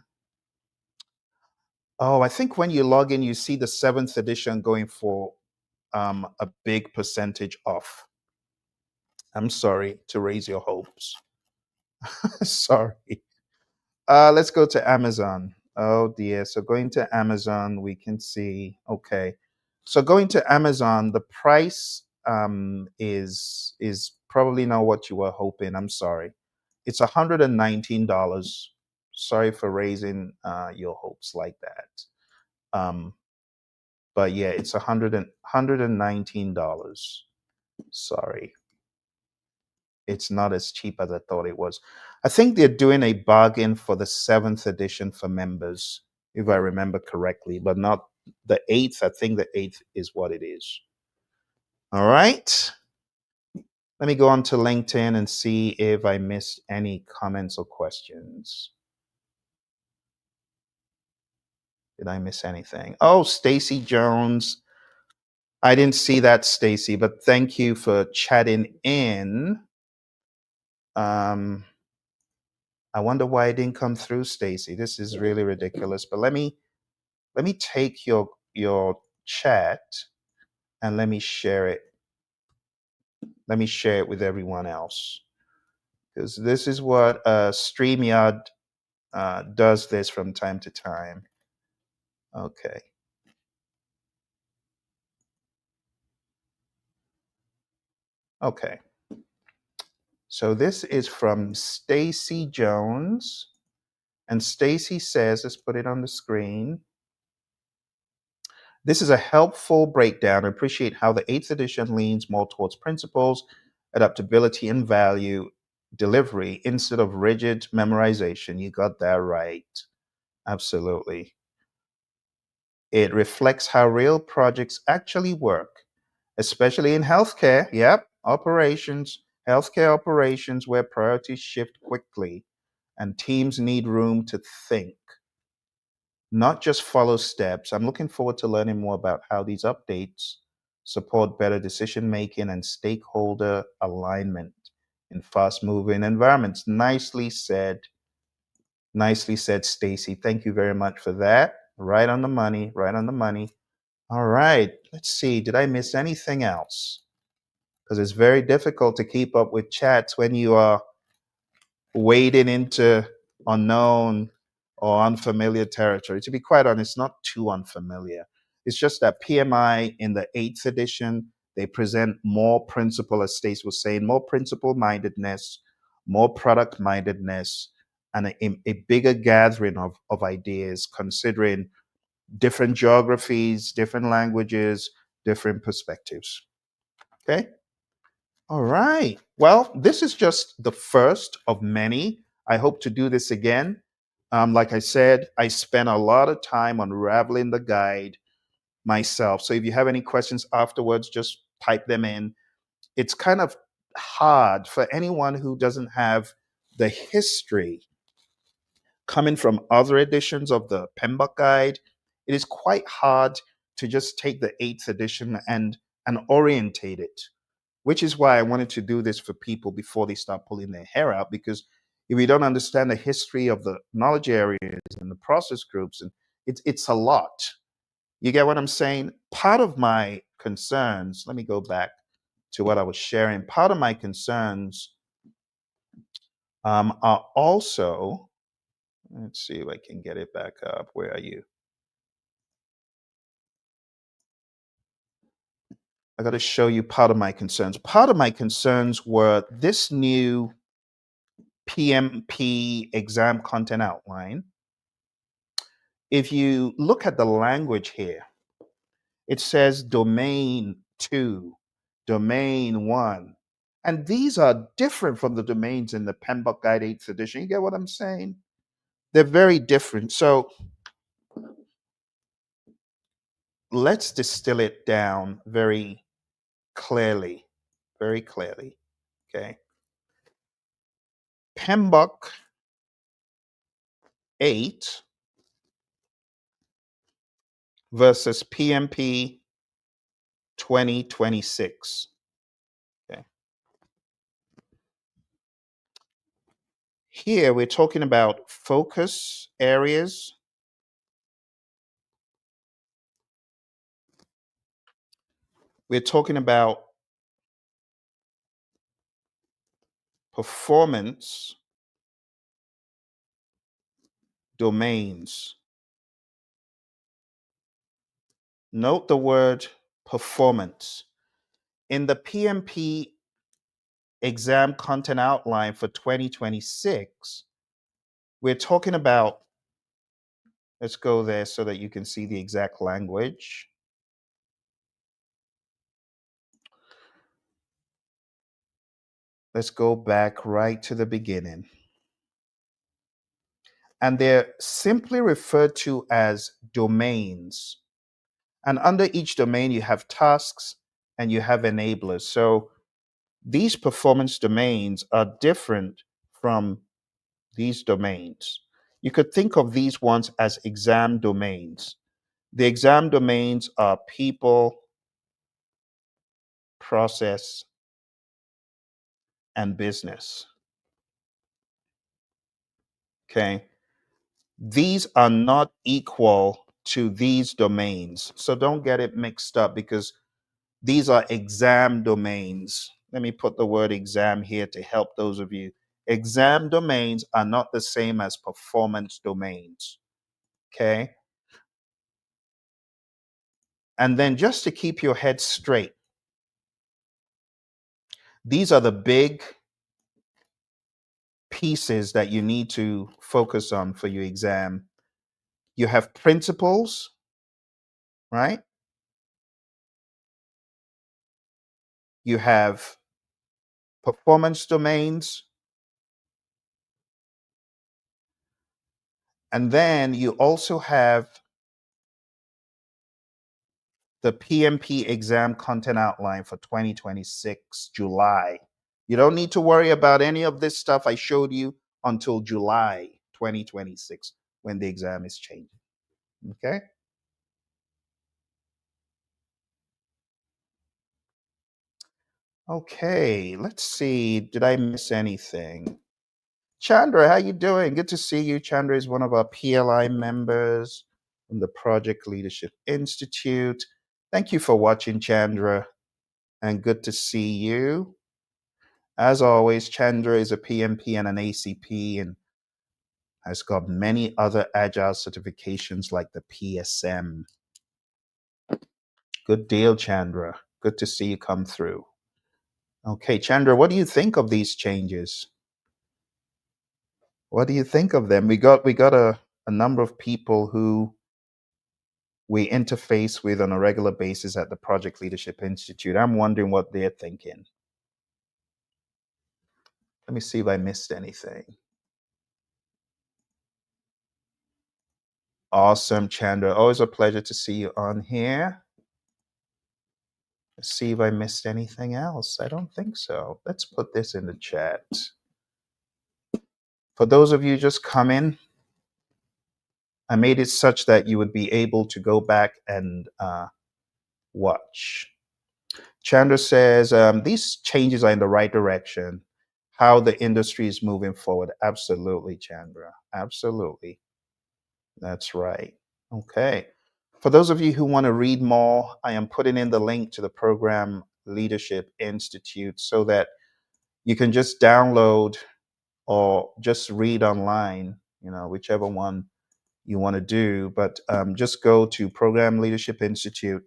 you see the 7th edition going for a big percentage off. I'm sorry to raise your hopes. Sorry. Let's go to Amazon. Oh dear. So going to Amazon, we can see, okay. So going to Amazon, the price is probably not what you were hoping. I'm sorry. It's $119. Sorry for raising your hopes like that. But yeah, it's $119. Sorry. It's not as cheap as I thought it was. I think they're doing a bargain for the 7th edition for members, if I remember correctly, but not the 8th. I think the 8th is what it is. All right. Let me go on to LinkedIn and see if I missed any comments or questions. Did I miss anything? Oh, Stacy Jones. I didn't see that, Stacy, but thank you for chatting in. I wonder why it didn't come through, Stacy. This is really ridiculous. But let me take your chat and let me share it. Let me share it with everyone else because this is what StreamYard does this from time to time. Okay. Okay. So this is from Stacy Jones. And Stacy says, let's put it on the screen. This is a helpful breakdown. I appreciate how the 8th edition leans more towards principles, adaptability, and value delivery instead of rigid memorization. You got that right. Absolutely. It reflects how real projects actually work, especially in healthcare. Yep, operations, healthcare operations where priorities shift quickly and teams need room to think, not just follow steps. I'm looking forward to learning more about how these updates support better decision making and stakeholder alignment in fast moving environments. Nicely said. Nicely said, Stacy. Thank you very much for that. Right on the money, right on the money. All right, let's see. Did I miss anything else? Because it's very difficult to keep up with chats when you are wading into unknown or unfamiliar territory. To be quite honest, not too unfamiliar. It's just that PMI in the 8th edition, they present more principle, as Stace was saying, more principle mindedness, more product mindedness, and a bigger gathering of ideas, considering different geographies, different languages, different perspectives. Okay. All right. Well, this is just the first of many. I hope to do this again. Like I said, I spent a lot of time unraveling the guide myself. So if you have any questions afterwards, just type them in. It's kind of hard for anyone who doesn't have the history coming from other editions of the PMBOK Guide. It is quite hard to just take the 8th edition and orientate it, which is why I wanted to do this for people before they start pulling their hair out. Because if you don't understand the history of the knowledge areas and the process groups, and it's a lot. You get what I'm saying? Part of my concerns, let me go back to what I was sharing. Part of my concerns are also, let's see if I can get it back up. Where are you? I got to show you part of my concerns. Part of my concerns were this new PMP exam content outline. If you look at the language here, it says domain 2, domain 1. And these are different from the domains in the PMBOK Guide 8th edition. You get what I'm saying? They're very different. So let's distill it down very clearly. Very clearly. Okay. PMBOK 8 versus PMP 2026. Okay. Here we're talking about focus areas. We're talking about performance domains. Note the word performance. In the PMP exam content outline for 2026, we're talking about, let's go there so that you can see the exact language. Let's go back right to the beginning. And they're simply referred to as domains. And under each domain, you have tasks and you have enablers. So these performance domains are different from these domains. You could think of these ones as exam domains. The exam domains are people, process, and business. Okay. These are not equal to these domains. So don't get it mixed up because these are exam domains. Let me put the word exam here to help those of you. Exam domains are not the same as performance domains. Okay. And then just to keep your head straight, these are the big pieces that you need to focus on for your exam. You have principles, right? You have performance domains, and then you also have the PMP exam content outline for 2026, July. You don't need to worry about any of this stuff I showed you until July 2026 when the exam is changing. Okay? Okay, let's see. Did I miss anything? Chandra, how you doing? Good to see you. Chandra is one of our PLI members from the Project Leadership Institute. Thank you for watching, Chandra, and good to see you. As always, Chandra is a PMP and an ACP and has got many other agile certifications like the PSM. Good deal, Chandra. Good to see you come through. Okay, Chandra, what do you think of these changes? What do you think of them? We got a number of people who we interface with on a regular basis at the Project Leadership Institute. I'm wondering what they're thinking. Let me see if I missed anything. Awesome, Chandra. Always a pleasure to see you on here. Let's see if I missed anything else. I don't think so. Let's put this in the chat. For those of you just coming, I made it such that you would be able to go back and watch. Chandra says, these changes are in the right direction. How the industry is moving forward. Absolutely, Chandra. Absolutely. That's right. Okay. For those of you who want to read more, I am putting in the link to the Program Leadership Institute so that you can just download or just read online, whichever one you want to do. But just go to Program Leadership Institute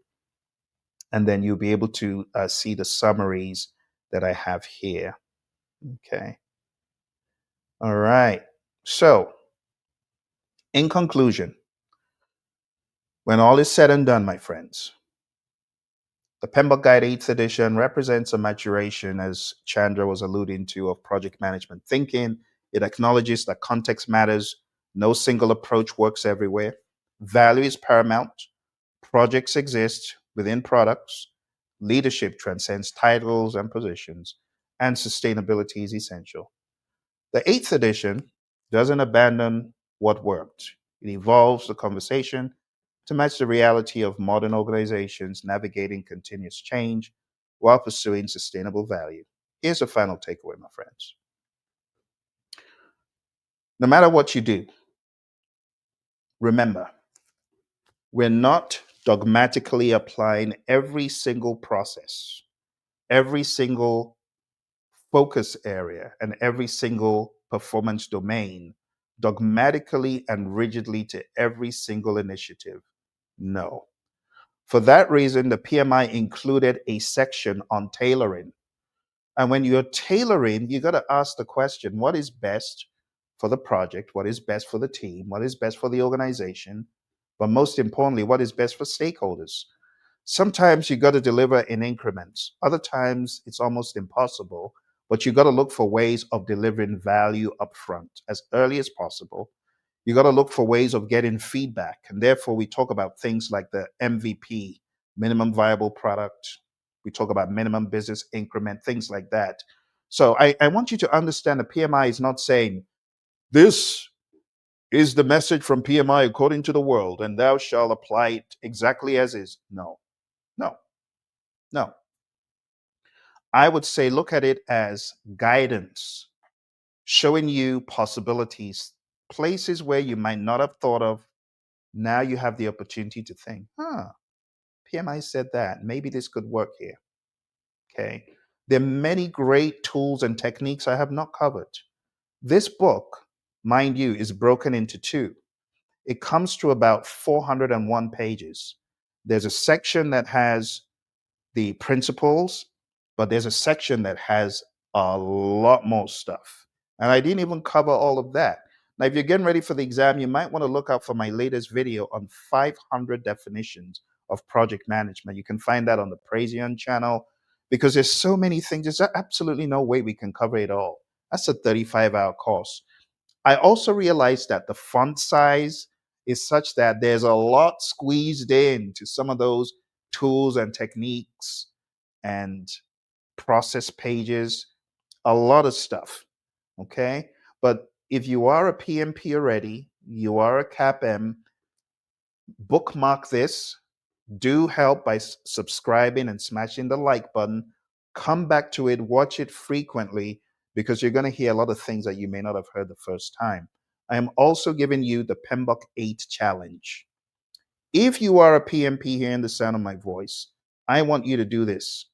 and then you'll be able to see the summaries that I have here. Okay. All right. So, in conclusion, when all is said and done, my friends, the PMBOK Guide 8th edition represents a maturation, as Chandra was alluding to, of project management thinking. It acknowledges that context matters. No single approach works everywhere. Value is paramount. Projects exist within products. Leadership transcends titles and positions. And sustainability is essential. The 8th edition doesn't abandon what worked. It evolves the conversation to match the reality of modern organizations navigating continuous change while pursuing sustainable value. Here's a final takeaway, my friends. No matter what you do, remember, we're not dogmatically applying every single process, every single focus area, and every single performance domain dogmatically and rigidly to every single initiative. No. For that reason, the PMI included a section on tailoring. And when you're tailoring, you got to ask the question, what is best for the project? What is best for the team? What is best for the organization? But most importantly, what is best for stakeholders? Sometimes you got to deliver in increments. Other times it's almost impossible, but you got to look for ways of delivering value upfront as early as possible. You got to look for ways of getting feedback. And therefore, we talk about things like the MVP, minimum viable product, We talk about minimum business increment, things like that. So I want you to understand the PMI is not saying this is the message from PMI according to the world, and thou shalt apply it exactly as is. No, no, no. I would say look at it as guidance, showing you possibilities, places where you might not have thought of. Now you have the opportunity to think, PMI said that. Maybe this could work here. Okay. There are many great tools and techniques I have not covered. This book, mind you, is broken into two. It comes to about 401 pages. There's a section that has the principles, but there's a section that has a lot more stuff. And I didn't even cover all of that. Now, if you're getting ready for the exam, you might want to look out for my latest video on 500 definitions of project management. You can find that on the Praizion channel because there's so many things. There's absolutely no way we can cover it all. That's a 35-hour course. I also realized that the font size is such that there's a lot squeezed in to some of those tools and techniques and process pages, a lot of stuff. Okay. But if you are a PMP already, you are a CAPM, bookmark this. Do help by subscribing and smashing the like button. Come back to it, watch it frequently because you're going to hear a lot of things that you may not have heard the first time. I am also giving you the PMBOK 8 challenge. If you are a PMP hearing the sound of my voice, I want you to do this.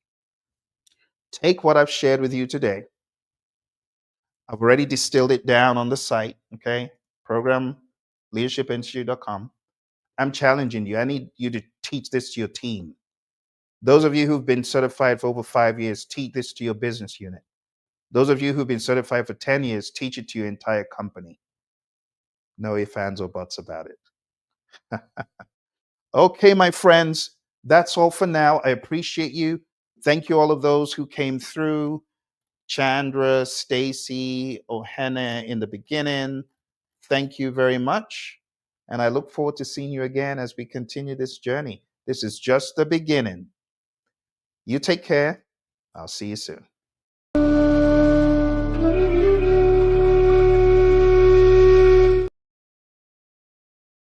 Take what I've shared with you today. I've already distilled it down on the site, okay? programleadershipinstitute.com. I'm challenging you. I need you to teach this to your team. Those of you who've been certified for over 5 years, teach this to your business unit. Those of you who've been certified for 10 years, teach it to your entire company. No ifs, ands, or buts about it. Okay, my friends, that's all for now. I appreciate you. Thank you all of those who came through. Chandra, Stacy, Ohana in the beginning. Thank you very much. And I look forward to seeing you again as we continue this journey. This is just the beginning. You take care. I'll see you soon.